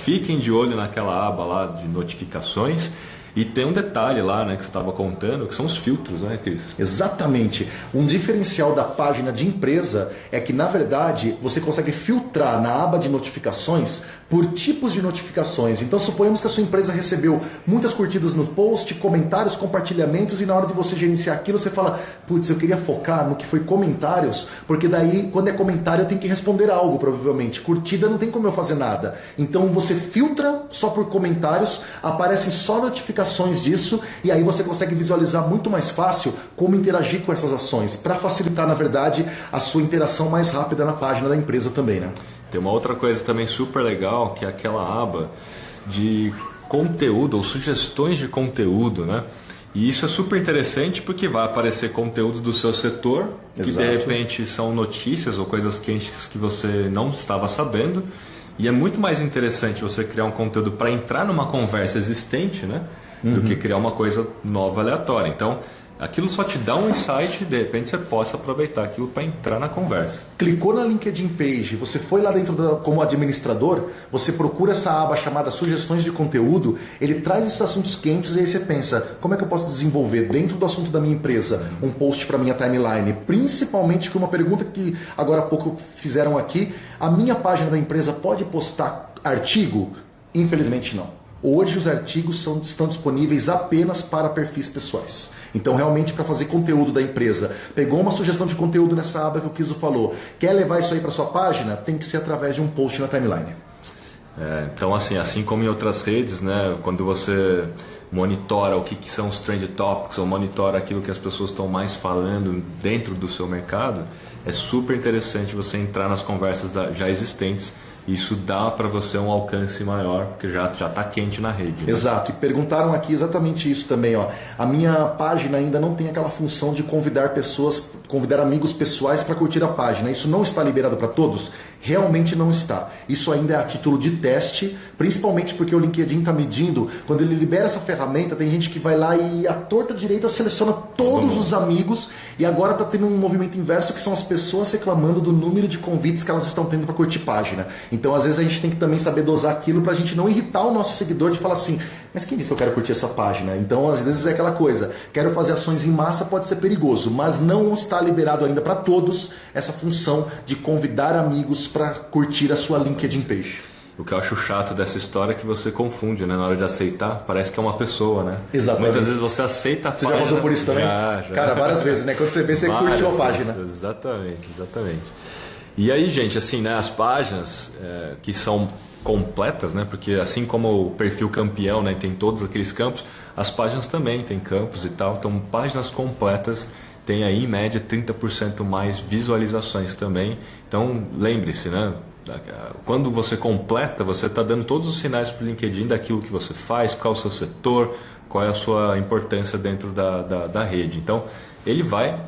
Fiquem de olho naquela aba lá de notificações. E tem um detalhe lá, né, que você estava contando, que são os filtros, né, Cris? Exatamente. Um diferencial da página de empresa é que, na verdade, você consegue filtrar na aba de notificações por tipos de notificações. Então, suponhamos que a sua empresa recebeu muitas curtidas no post, comentários, compartilhamentos, e na hora de você gerenciar aquilo, você fala, putz, eu queria focar no que foi comentários, porque daí, quando é comentário, eu tenho que responder algo, provavelmente. Curtida não tem como eu fazer nada. Então, você filtra só por comentários, aparecem só notificações disso, e aí você consegue visualizar muito mais fácil como interagir com essas ações, para facilitar, na verdade, a sua interação mais rápida na página da empresa também, né? Tem uma outra coisa também super legal, que é aquela aba de conteúdo ou sugestões de conteúdo, né? E isso é super interessante porque vai aparecer conteúdo do seu setor, que de repente são notícias ou coisas quentes que você não estava sabendo. E é muito mais interessante você criar um conteúdo para entrar numa conversa existente, né? Do que criar uma coisa nova, aleatória. Então, aquilo só te dá um insight e de repente você possa aproveitar aquilo para entrar na conversa. Clicou na LinkedIn Page, você foi lá dentro como administrador, você procura essa aba chamada sugestões de conteúdo, ele traz esses assuntos quentes e aí você pensa, como é que eu posso desenvolver dentro do assunto da minha empresa um post para minha timeline? Principalmente com uma pergunta que agora há pouco fizeram aqui, a minha página da empresa pode postar artigo? Infelizmente não. Hoje os artigos estão disponíveis apenas para perfis pessoais. Então, realmente, para fazer conteúdo da empresa, pegou uma sugestão de conteúdo nessa aba que o Kiso falou, quer levar isso aí para sua página? Tem que ser através de um post na timeline. Então, assim como em outras redes, né, quando você monitora o que são os trend topics ou monitora aquilo que as pessoas estão mais falando dentro do seu mercado, é super interessante você entrar nas conversas já existentes. Isso dá para você um alcance maior, porque já está quente na rede. Né? Exato, e perguntaram aqui exatamente isso também. Ó. A minha página ainda não tem aquela função de convidar pessoas, convidar amigos pessoais para curtir a página. Isso não está liberado para todos? Realmente não está. Isso ainda é a título de teste, principalmente porque o LinkedIn está medindo, quando ele libera essa ferramenta, tem gente que vai lá e à torta direita seleciona todos os amigos, e agora está tendo um movimento inverso, que são as pessoas reclamando do número de convites que elas estão tendo para curtir página. Então, às vezes, a gente tem que também saber dosar aquilo para a gente não irritar o nosso seguidor de falar assim, mas quem disse que eu quero curtir essa página? Então, às vezes, é aquela coisa, quero fazer ações em massa, pode ser perigoso, mas não está liberado ainda para todos essa função de convidar amigos para curtir a sua LinkedIn page. O que eu acho chato dessa história é que você confunde, né? Na hora de aceitar, parece que é uma pessoa, né? Exatamente. Muitas vezes você aceita a página. Você já passou por isso também? Já. Cara, várias vezes, né? Quando você vê, você curtiu a página. Exatamente. E aí, gente, assim, né? As páginas que são completas, né? Porque assim como o perfil campeão, né, tem todos aqueles campos, as páginas também têm campos e tal. Então, páginas completas tem aí, em média, 30% mais visualizações também. Então, lembre-se, né? Quando você completa, você está dando todos os sinais para o LinkedIn daquilo que você faz, qual é o seu setor, qual é a sua importância dentro da rede. Então, ele vai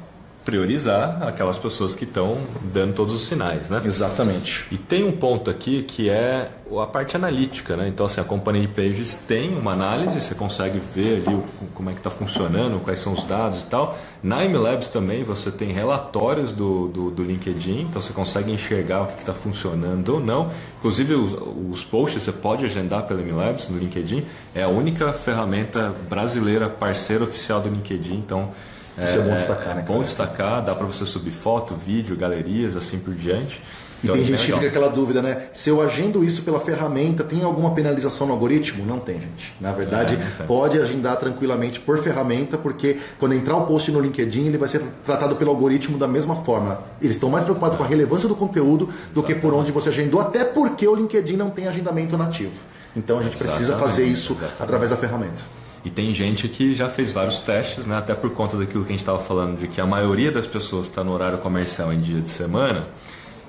priorizar aquelas pessoas que estão dando todos os sinais, né? Exatamente. E tem um ponto aqui que é a parte analítica, né? Então, assim, a Company de Pages tem uma análise, você consegue ver ali como é que está funcionando, quais são os dados e tal. Na MLabs também você tem relatórios do LinkedIn, então você consegue enxergar o que está funcionando ou não. Inclusive, os posts você pode agendar pela MLabs no LinkedIn. É a única ferramenta brasileira parceira oficial do LinkedIn, então... Isso é bom destacar, né? Bom destacar, dá para você subir foto, vídeo, galerias, assim por diante. E tem gente que fica aquela dúvida, né? Se eu agendo isso pela ferramenta, tem alguma penalização no algoritmo? Não tem, gente. Na verdade, pode agendar tranquilamente por ferramenta, porque quando entrar o post no LinkedIn, ele vai ser tratado pelo algoritmo da mesma forma. Eles estão mais preocupados com a relevância do conteúdo do que por onde você agendou, até porque o LinkedIn não tem agendamento nativo. Então a gente precisa fazer isso através da ferramenta. E tem gente que já fez vários testes, né? Até por conta daquilo que a gente estava falando, de que a maioria das pessoas está no horário comercial em dia de semana.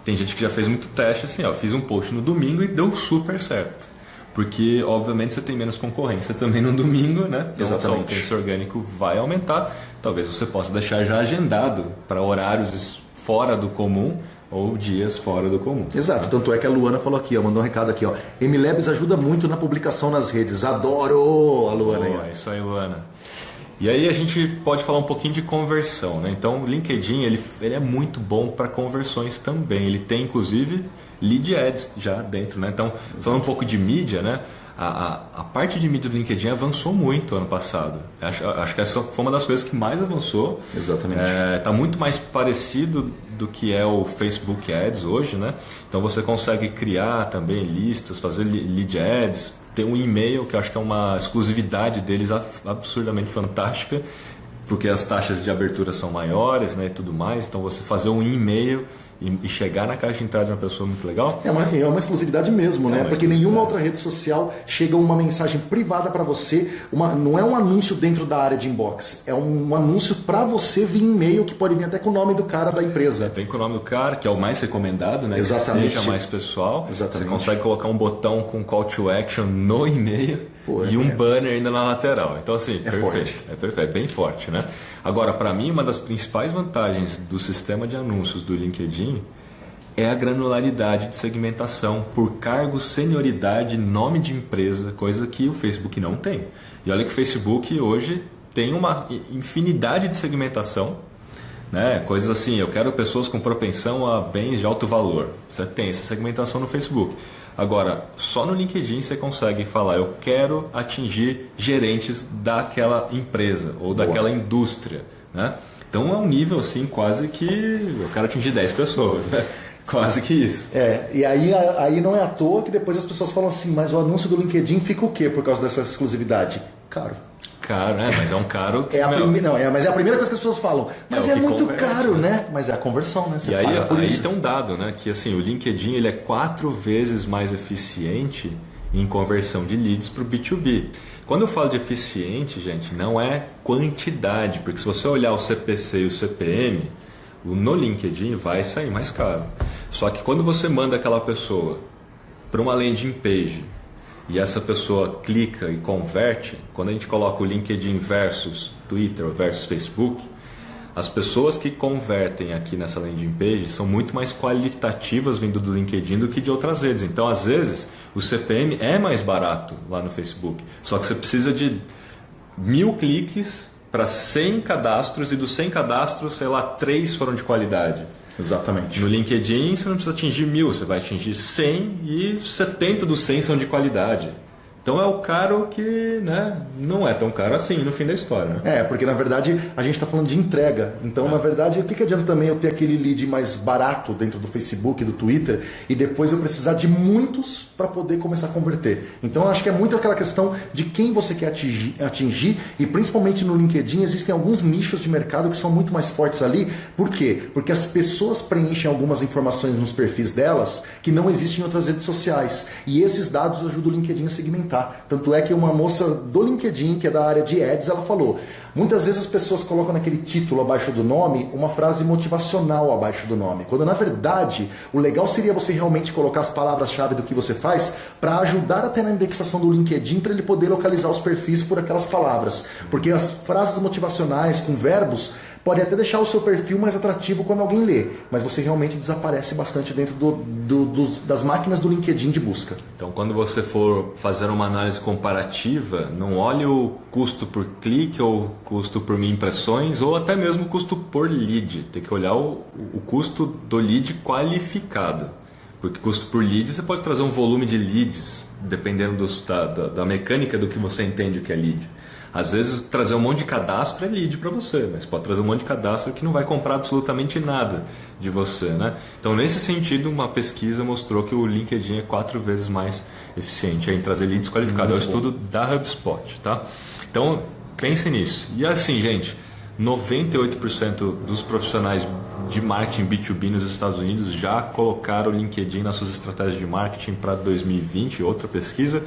Tem gente que já fez muito teste, assim, ó, fiz um post no domingo e deu super certo. Porque, obviamente, você tem menos concorrência também no domingo, né? Então, o alcance orgânico vai aumentar. Talvez você possa deixar já agendado para horários fora do comum, ou dias fora do comum. Exato, tanto é que a Luana falou aqui, ó, mandou um recado aqui, ó. MLabs ajuda muito na publicação nas redes. Adoro a Luana aí. É isso aí, Luana. E aí a gente pode falar um pouquinho de conversão, né? Então o LinkedIn ele é muito bom para conversões também. Ele tem inclusive lead ads já dentro, né? Então, falando um pouco de mídia, né? A parte de mídia do LinkedIn avançou muito ano passado. Acho que essa foi uma das coisas que mais avançou. Exatamente. Está muito mais parecido do que é o Facebook Ads hoje, né? Então você consegue criar também listas, fazer lead ads, ter um e-mail, que eu acho que é uma exclusividade deles absurdamente fantástica, porque as taxas de abertura são maiores, né, e tudo mais. Então você fazer um e-mail e chegar na caixa de entrada de uma pessoa muito legal. É uma exclusividade mesmo, né? Porque nenhuma outra rede social chega uma mensagem privada para você. Não é um anúncio dentro da área de inbox. É um anúncio para você via e-mail, que pode vir até com o nome do cara da empresa. Vem com o nome do cara, que é o mais recomendado, né? Exatamente. Que seja mais pessoal. Exatamente. Você consegue colocar um botão com call to action no e-mail e um banner ainda na lateral. Então, assim, perfeito. Forte. É perfeito, é bem forte, né? Agora, para mim, uma das principais vantagens do sistema de anúncios do LinkedIn é a granularidade de segmentação por cargo, senioridade, nome de empresa, coisa que o Facebook não tem. E olha que o Facebook hoje tem uma infinidade de segmentação, né? Coisas assim, eu quero pessoas com propensão a bens de alto valor. Você tem essa segmentação no Facebook. Agora, só no LinkedIn você consegue falar, eu quero atingir gerentes daquela empresa ou daquela indústria, né? Então é um nível assim quase que eu quero atingir 10 pessoas, né? Quase que isso. E aí não é à toa que depois as pessoas falam assim, mas o anúncio do LinkedIn fica o quê por causa dessa exclusividade? Caro. Caro, né? Mas é um caro que... Mas é a primeira coisa que as pessoas falam. Mas é muito converte, caro, né? Mas é a conversão, né? Você aí tem um dado, né? Que assim, o LinkedIn ele é 4 vezes mais eficiente em conversão de leads para o B2B. Quando eu falo de eficiente, gente, não é quantidade, porque se você olhar o CPC e o CPM, no LinkedIn vai sair mais caro. Só que quando você manda aquela pessoa para uma landing page e essa pessoa clica e converte, quando a gente coloca o LinkedIn versus Twitter versus Facebook, as pessoas que convertem aqui nessa landing page são muito mais qualitativas vindo do LinkedIn do que de outras redes. Então, às vezes, o CPM é mais barato lá no Facebook, só que você precisa de 1000 cliques para 100 cadastros e dos 100 cadastros, sei lá, 3 foram de qualidade. Exatamente. No LinkedIn você não precisa atingir 1000, você vai atingir 100 e 70 dos 100 são de qualidade. Então é o caro que, né, não é tão caro assim no fim da história. Né? Porque na verdade a gente está falando de entrega. Então, na verdade, o que adianta também eu ter aquele lead mais barato dentro do Facebook, do Twitter, e depois eu precisar de muitos para poder começar a converter? Então, eu acho que é muito aquela questão de quem você quer atingir, e principalmente no LinkedIn existem alguns nichos de mercado que são muito mais fortes ali. Por quê? Porque as pessoas preenchem algumas informações nos perfis delas que não existem em outras redes sociais. E esses dados ajudam o LinkedIn a segmentar. Tanto é que uma moça do LinkedIn, que é da área de ads, ela falou: Muitas vezes as pessoas colocam naquele título abaixo do nome uma frase motivacional abaixo do nome, quando na verdade o legal seria você realmente colocar as palavras-chave do que você faz para ajudar até na indexação do LinkedIn para ele poder localizar os perfis por aquelas palavras. Porque as frases motivacionais com verbos pode até deixar o seu perfil mais atrativo quando alguém lê, mas você realmente desaparece bastante dentro das máquinas do LinkedIn de busca. Então, quando você for fazer uma análise comparativa, não olhe o custo por clique ou custo por mil impressões ou até mesmo o custo por lead. Tem que olhar o custo do lead qualificado, porque custo por lead você pode trazer um volume de leads, dependendo da mecânica do que você entende que é lead. Às vezes trazer um monte de cadastro é lead para você, mas pode trazer um monte de cadastro que não vai comprar absolutamente nada de você, né? Então, nesse sentido, uma pesquisa mostrou que o LinkedIn é 4 vezes mais eficiente em trazer leads qualificados. É o estudo da HubSpot, tá? Então, pense nisso. E assim, gente, 98% dos profissionais de marketing B2B nos Estados Unidos já colocaram o LinkedIn nas suas estratégias de marketing para 2020, outra pesquisa.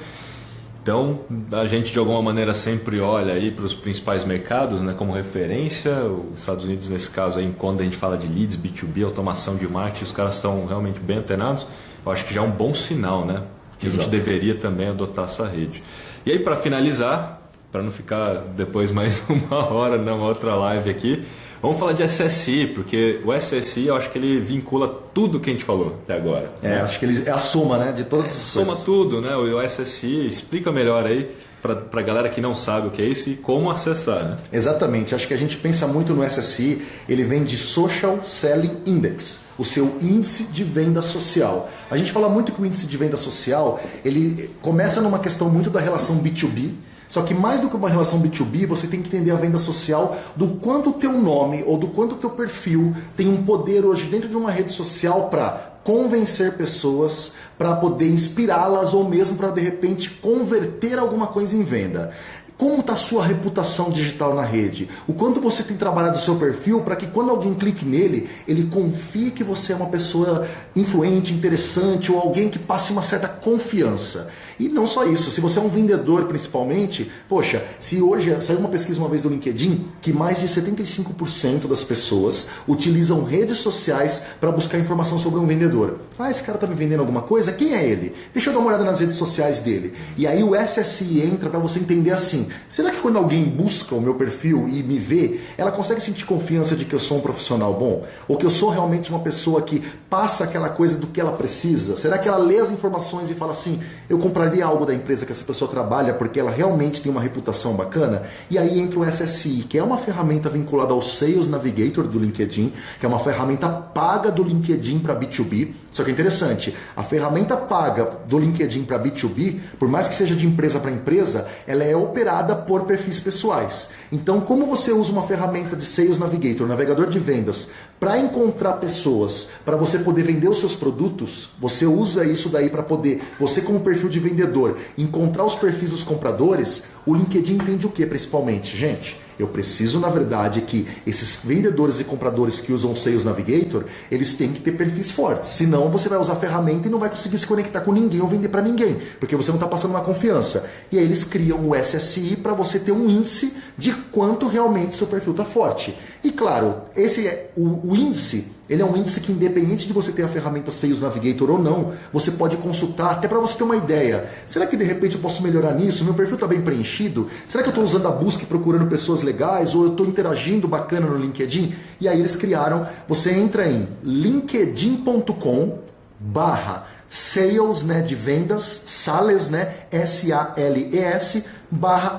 Então, a gente de alguma maneira sempre olha aí para os principais mercados, né, como referência. Os Estados Unidos, nesse caso, aí, quando a gente fala de leads, B2B, automação de marketing, os caras estão realmente bem antenados. Eu acho que já é um bom sinal, né? Que a gente deveria também adotar essa rede. E aí, para finalizar, para não ficar depois mais uma hora numa outra live aqui, vamos falar de SSI, porque o SSI eu acho que ele vincula tudo que a gente falou até agora. Acho que ele é a soma, né, de todas as coisas. Soma tudo, né? O SSI, explica melhor aí para a galera que não sabe o que é isso e como acessar, né? Exatamente, acho que a gente pensa muito no SSI, ele vem de Social Selling Index, o seu índice de venda social. A gente fala muito que o índice de venda social, ele começa numa questão muito da relação B2B, só que mais do que uma relação B2B, você tem que entender a venda social do quanto o teu nome ou do quanto o teu perfil tem um poder hoje dentro de uma rede social para convencer pessoas, para poder inspirá-las ou mesmo para de repente converter alguma coisa em venda. Como está a sua reputação digital na rede? O quanto você tem trabalhado o seu perfil para que quando alguém clique nele, ele confie que você é uma pessoa influente, interessante ou alguém que passe uma certa confiança. E não só isso, se você é um vendedor principalmente, poxa, se hoje saiu uma pesquisa uma vez do LinkedIn que mais de 75% das pessoas utilizam redes sociais para buscar informação sobre um vendedor. Ah, esse cara está me vendendo alguma coisa? Quem é ele? Deixa eu dar uma olhada nas redes sociais dele. E aí o SSI entra para você entender assim, será que quando alguém busca o meu perfil e me vê, ela consegue sentir confiança de que eu sou um profissional bom? Ou que eu sou realmente uma pessoa que passa aquela coisa do que ela precisa? Será que ela lê as informações e fala assim, eu compraria algo da empresa que essa pessoa trabalha porque ela realmente tem uma reputação bacana? E aí entra o SSI, que é uma ferramenta vinculada ao Sales Navigator do LinkedIn, que é uma ferramenta paga do LinkedIn para B2B. Só que é interessante, a ferramenta paga do LinkedIn para B2B, por mais que seja de empresa para empresa, ela é operada por perfis pessoais. Então, como você usa uma ferramenta de Sales Navigator, navegador de vendas, para encontrar pessoas, para você poder vender os seus produtos, você usa isso daí para poder, você como perfil de vendedor, encontrar os perfis dos compradores, o LinkedIn entende o que principalmente? Gente, eu preciso, na verdade, que esses vendedores e compradores que usam o Sales Navigator, eles têm que ter perfis fortes. Senão você vai usar a ferramenta e não vai conseguir se conectar com ninguém ou vender para ninguém, porque você não está passando uma confiança. E aí eles criam o SSI para você ter um índice de quanto realmente seu perfil está forte. E claro, esse é o índice. Ele é um índice que, independente de você ter a ferramenta Sales Navigator ou não, você pode consultar, até para você ter uma ideia. Será que de repente eu posso melhorar nisso? Meu perfil está bem preenchido? Será que eu estou usando a busca e procurando pessoas legais? Ou eu estou interagindo bacana no LinkedIn? E aí eles criaram, você entra em linkedin.com/sales, né, de vendas, sales, né, SALES,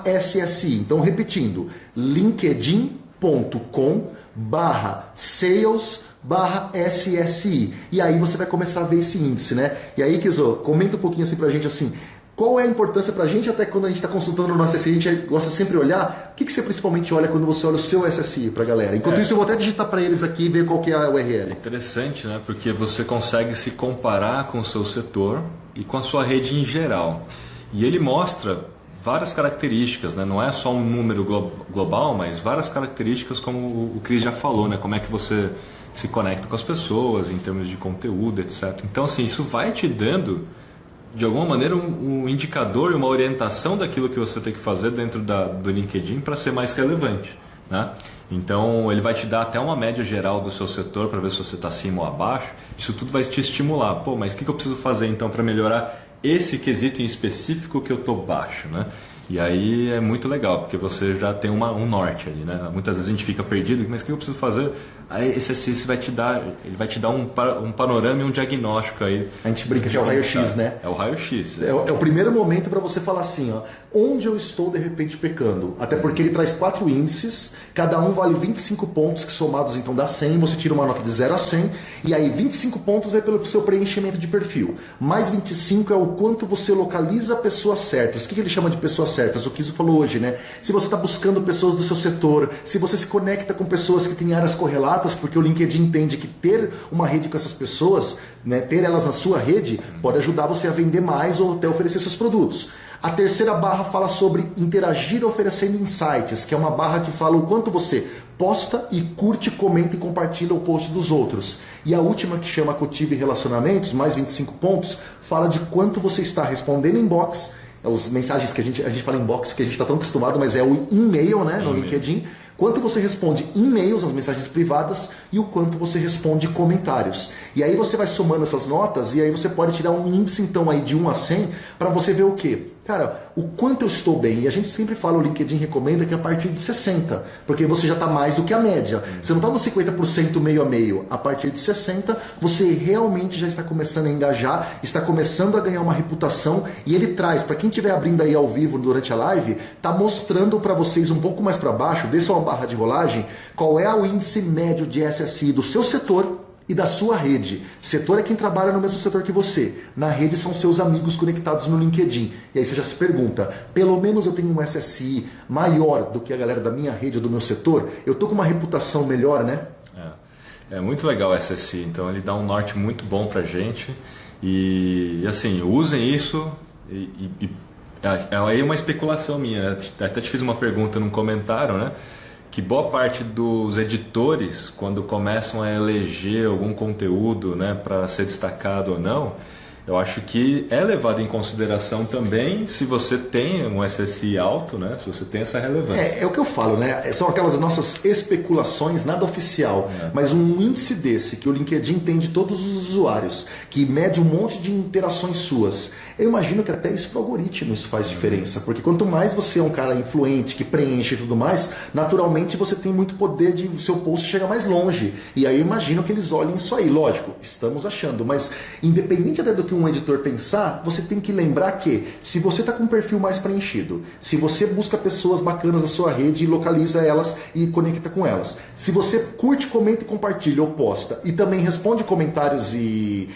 /SSI. Então, repetindo, linkedin.com/sales/SSI. E aí você vai começar a ver esse índice, né? E aí, Kizo, comenta um pouquinho assim pra gente assim, qual é a importância pra gente, até quando a gente está consultando no nosso SSI, a gente gosta sempre de olhar, o que você principalmente olha quando você olha o seu SSI pra galera? Enquanto isso, eu vou até digitar para eles aqui e ver qual que é a URL. Interessante, né? Porque você consegue se comparar com o seu setor e com a sua rede em geral. E ele mostra várias características, né? Não é só um número global, mas várias características, como o Cris já falou, né? Como é que você se conecta com as pessoas em termos de conteúdo, etc. Então, assim, isso vai te dando de alguma maneira, um indicador e uma orientação daquilo que você tem que fazer dentro do LinkedIn para ser mais relevante, né? Então, ele vai te dar até uma média geral do seu setor para ver se você está acima ou abaixo. Isso tudo vai te estimular. Pô, mas o que eu preciso fazer então para melhorar esse quesito em específico que eu estou baixo, né? E aí é muito legal, porque você já tem um norte ali, né? Muitas vezes a gente fica perdido, mas o que eu preciso fazer? Aí esse exercício vai te dar um panorama e um diagnóstico aí. A gente brinca que é o raio-x, né? É o raio-x. É o primeiro momento para você falar assim, ó, onde eu estou de repente pecando? Até porque ele traz 4 índices, cada um vale 25 pontos, que somados então dá 100, você tira uma nota de 0 a 100, e aí 25 pontos é pelo seu preenchimento de perfil, mais 25 é o quanto você localiza pessoas certas. O que ele chama de pessoas certas? O que isso falou hoje, né? Se você está buscando pessoas do seu setor, se você se conecta com pessoas que têm áreas correlatas, porque o LinkedIn entende que ter uma rede com essas pessoas, né, ter elas na sua rede, pode ajudar você a vender mais ou até oferecer seus produtos. A terceira barra fala sobre interagir oferecendo insights, que é uma barra que fala o quanto você posta e curte, comenta e compartilha o post dos outros. E a última, que chama Cultive Relacionamentos, mais 25 pontos, fala de quanto você está respondendo inbox, as mensagens que a gente fala inbox porque a gente está tão acostumado, mas é o e-mail, né, no LinkedIn. Quanto você responde e-mails, as mensagens privadas, e o quanto você responde comentários. E aí você vai somando essas notas e aí você pode tirar um índice então aí de 1 a 100 para você ver o quê? Cara, o quanto eu estou bem. E a gente sempre fala, o LinkedIn recomenda que a partir de 60, porque você já está mais do que a média. Você não está no 50% meio a meio. A partir de 60, você realmente já está começando a engajar, está começando a ganhar uma reputação, e ele traz, para quem estiver abrindo aí ao vivo durante a live, está mostrando para vocês um pouco mais para baixo, desse uma barra de rolagem, qual é o índice médio de SSI do seu setor e da sua rede. Setor é quem trabalha no mesmo setor que você. Na rede são seus amigos conectados no LinkedIn. E aí você já se pergunta, pelo menos eu tenho um SSI maior do que a galera da minha rede ou do meu setor? Eu tô com uma reputação melhor, né? É muito legal o SSI, então ele dá um norte muito bom pra gente. E assim, usem isso é uma especulação minha. Até te fiz uma pergunta num comentário, né? Que boa parte dos editores, quando começam a eleger algum conteúdo, né, para ser destacado ou não, eu acho que é levado em consideração também se você tem um SSI alto, né, se você tem essa relevância. É o que eu falo, né? São aquelas nossas especulações, nada oficial. Mas um índice desse, que o LinkedIn tem de todos os usuários, que mede um monte de interações suas, eu imagino que até isso para o algoritmo isso faz diferença. Porque quanto mais você é um cara influente, que preenche e tudo mais, naturalmente você tem muito poder de o seu post chegar mais longe. E aí eu imagino que eles olhem isso aí. Lógico, estamos achando. Mas independente até do que um editor pensar, você tem que lembrar que se você está com um perfil mais preenchido, se você busca pessoas bacanas na sua rede e localiza elas e conecta com elas, se você curte, comenta e compartilha ou posta e também responde comentários e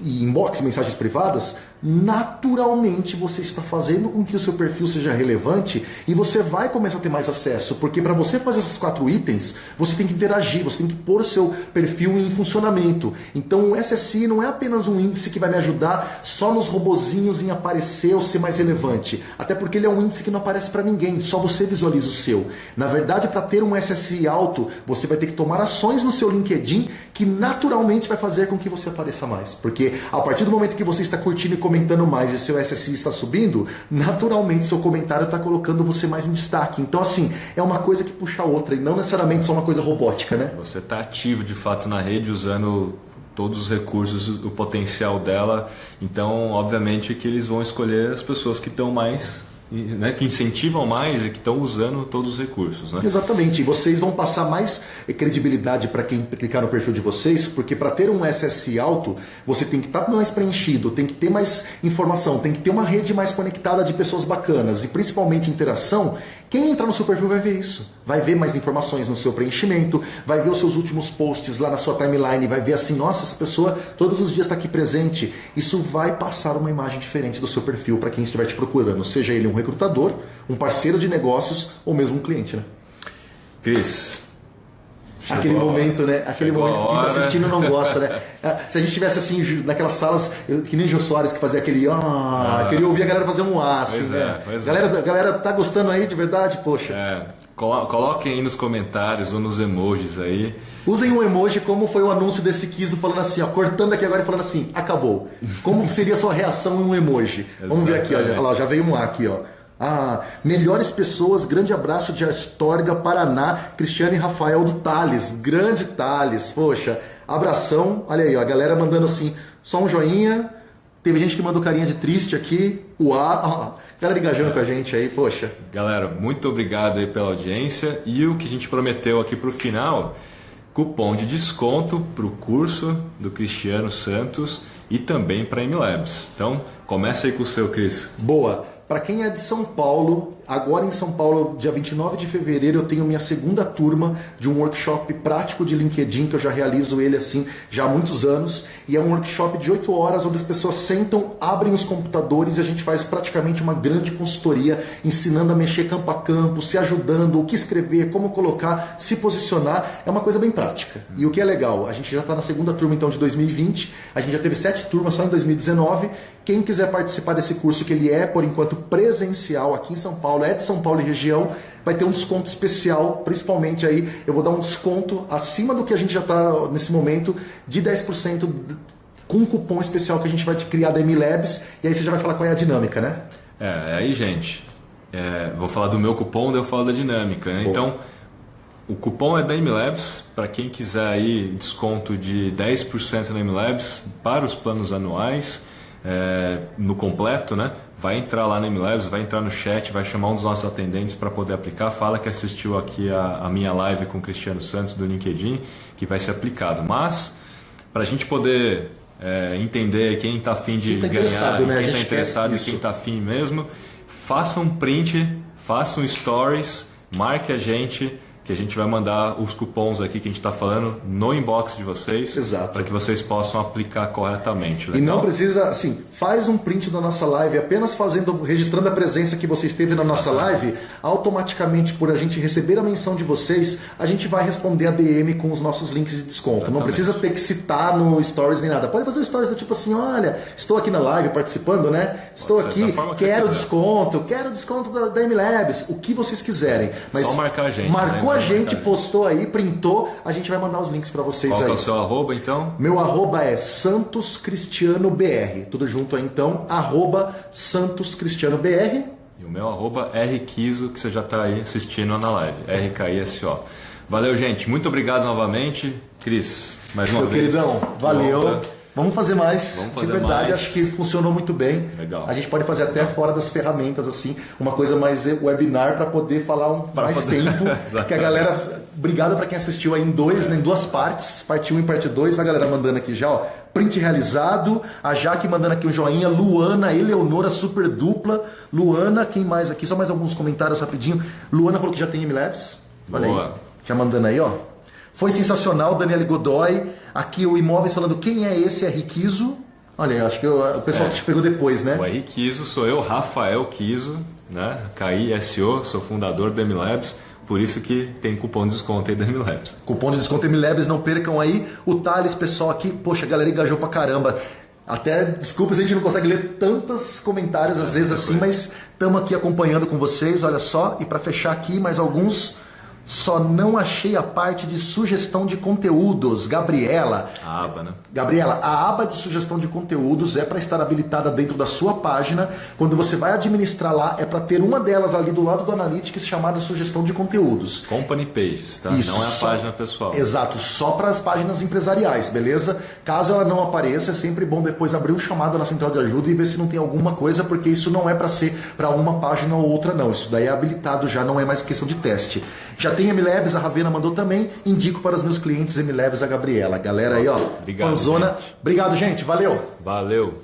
inbox, mensagens privadas, naturalmente você está fazendo com que o seu perfil seja relevante e você vai começar a ter mais acesso, porque para você fazer esses 4 itens, você tem que interagir, você tem que pôr o seu perfil em funcionamento. Então o SSI não é apenas um índice que vai me ajudar só nos robozinhos em aparecer ou ser mais relevante, até porque ele é um índice que não aparece para ninguém, só você visualiza o seu. Na verdade, para ter um SSI alto, você vai ter que tomar ações no seu LinkedIn que naturalmente vai fazer com que você apareça mais, porque a partir do momento que você está curtindo e comentando mais e seu SSI está subindo, naturalmente seu comentário está colocando você mais em destaque. Então assim, é uma coisa que puxa a outra e não necessariamente só uma coisa robótica, né? Você está ativo de fato na rede usando todos os recursos, o potencial dela, então obviamente que eles vão escolher as pessoas que estão mais, né, que incentivam mais e que estão usando todos os recursos, né? Exatamente, e vocês vão passar mais credibilidade para quem clicar no perfil de vocês, porque para ter um SSI alto, você tem que estar mais preenchido, tem que ter mais informação, tem que ter uma rede mais conectada de pessoas bacanas e principalmente interação. Quem entrar no seu perfil vai ver isso, vai ver mais informações no seu preenchimento, vai ver os seus últimos posts lá na sua timeline, vai ver assim, nossa, essa pessoa todos os dias está aqui presente. Isso vai passar uma imagem diferente do seu perfil para quem estiver te procurando, seja ele um recrutador, um parceiro de negócios ou mesmo um cliente, né? Cris, aquele momento, né? Aquele momento que quem está assistindo não gosta, né? Se a gente tivesse assim, naquelas salas, que nem Jô Soares que fazia aquele queria ouvir a galera fazer um assim, né? Pois galera tá gostando aí de verdade? Poxa. Coloquem aí nos comentários ou nos emojis aí. Usem um emoji como foi o anúncio desse Kiso falando assim, ó, cortando aqui agora e falando assim, acabou. Como seria a sua reação em um emoji? Vamos ver aqui, ó, já veio um lá aqui, ó. Melhores pessoas, grande abraço de Astorga, Paraná, Cristiano e Rafael do Thales. Grande Thales, poxa, abração. Olha aí, ó, a galera mandando assim, só um joinha. Teve gente que mandou carinha de triste aqui. Galera engajando com a gente aí, poxa. Galera, muito obrigado aí pela audiência. E o que a gente prometeu aqui pro final, cupom de desconto pro curso do Cristiano Santos e também para MLabs. Então, começa aí com o seu, Cris. Boa. Para quem é de São Paulo, agora em São Paulo, dia 29 de fevereiro, eu tenho minha segunda turma de um workshop prático de LinkedIn, que eu já realizo ele assim já há muitos anos. E é um workshop de 8 horas, onde as pessoas sentam, abrem os computadores e a gente faz praticamente uma grande consultoria, ensinando a mexer campo a campo, se ajudando, o que escrever, como colocar, se posicionar. É uma coisa bem prática. E o que é legal, a gente já está na segunda turma então de 2020, a gente já teve 7 turmas só em 2019. Quem quiser participar desse curso, que ele é, por enquanto, presencial aqui em São Paulo, é de São Paulo e região, vai ter um desconto especial, principalmente aí, eu vou dar um desconto acima do que a gente já está nesse momento, de 10% com um cupom especial que a gente vai criar da MLabs, e aí você já vai falar qual é a dinâmica, né? Aí, gente, vou falar do meu cupom, daí eu falo da dinâmica, né? Então, o cupom é da MLabs, para quem quiser aí desconto de 10% na MLabs para os planos anuais, no completo, né? Vai entrar lá na MLabs, vai entrar no chat, vai chamar um dos nossos atendentes para poder aplicar. Fala que assistiu aqui a minha live com o Cristiano Santos do LinkedIn, que vai ser aplicado. Mas, para a gente poder entender quem está afim de ganhar, né? quem está interessado e quem está afim mesmo, faça um print, faça um stories, marque a gente, que a gente vai mandar os cupons aqui que a gente está falando no inbox de vocês. Exato. Para que vocês possam aplicar corretamente. Legal? E não precisa, assim, faz um print da nossa live, apenas registrando a presença que você esteve na nossa live, automaticamente, por a gente receber a menção de vocês, a gente vai responder a DM com os nossos links de desconto. Exatamente. Não precisa ter que citar no Stories nem nada. Pode fazer o Stories do tipo assim, olha, estou aqui na live participando, né? Estou aqui, quero desconto da MLabs, o que vocês quiserem. Mas só marcar a gente. Marcou a gente, postou aí, printou, a gente vai mandar os links para vocês. Qual aí. Qual é o seu arroba, então? Meu arroba é SantosCristianoBR. Tudo junto aí, então, arroba SantosCristianoBR. E o meu arroba RKiso, que você já está aí assistindo na live. RKISO. Valeu, gente. Muito obrigado novamente. Cris, mais uma vez. Meu queridão, valeu. Vamos fazer mais. Vamos fazer de verdade, mais. acho que funcionou muito bem. Legal. A gente pode fazer até fora das ferramentas, assim, uma coisa mais webinar para poder falar mais tempo. Que a galera. Obrigado para quem assistiu aí em duas partes, parte 1 e parte 2. A galera mandando aqui já, ó. Print realizado. A Jaque mandando aqui um joinha. Luana, Eleonora, super dupla. Luana, quem mais aqui? Só mais alguns comentários rapidinho. Luana falou que já tem MLabs. Olha aí. Já mandando aí, ó. Foi sensacional, Daniele Godoy. Aqui o Imóveis falando, quem é esse RKiso? Olha, eu acho que o pessoal que te pegou depois, né? O RKiso sou eu, Rafael Kiso, né? KISO, sou fundador da MLabs. Por isso que tem cupom de desconto aí da MLabs. Cupom de desconto MLabs, não percam aí. O Thales, pessoal aqui, poxa, a galera engajou pra caramba. Até, desculpa se a gente não consegue ler tantos comentários às vezes assim, mas estamos aqui acompanhando com vocês, olha só. E para fechar aqui, mais alguns... Só não achei a parte de sugestão de conteúdos. Gabriela. A aba, né? Gabriela, a aba de sugestão de conteúdos é para estar habilitada dentro da sua página. Quando você vai administrar lá, é para ter uma delas ali do lado do Analytics chamada sugestão de conteúdos. Company Pages, tá? Isso, não é a página pessoal. Exato, só para as páginas empresariais, beleza? Caso ela não apareça, é sempre bom depois abrir um chamado na central de ajuda e ver se não tem alguma coisa, porque isso não é para ser para uma página ou outra, não. Isso daí é habilitado já, não é mais questão de teste. Já tem MLabs, a Ravena mandou também. Indico para os meus clientes MLabs, a Gabriela. Galera aí, ó. Obrigado, fanzona. Gente. Obrigado, gente. Valeu. Valeu.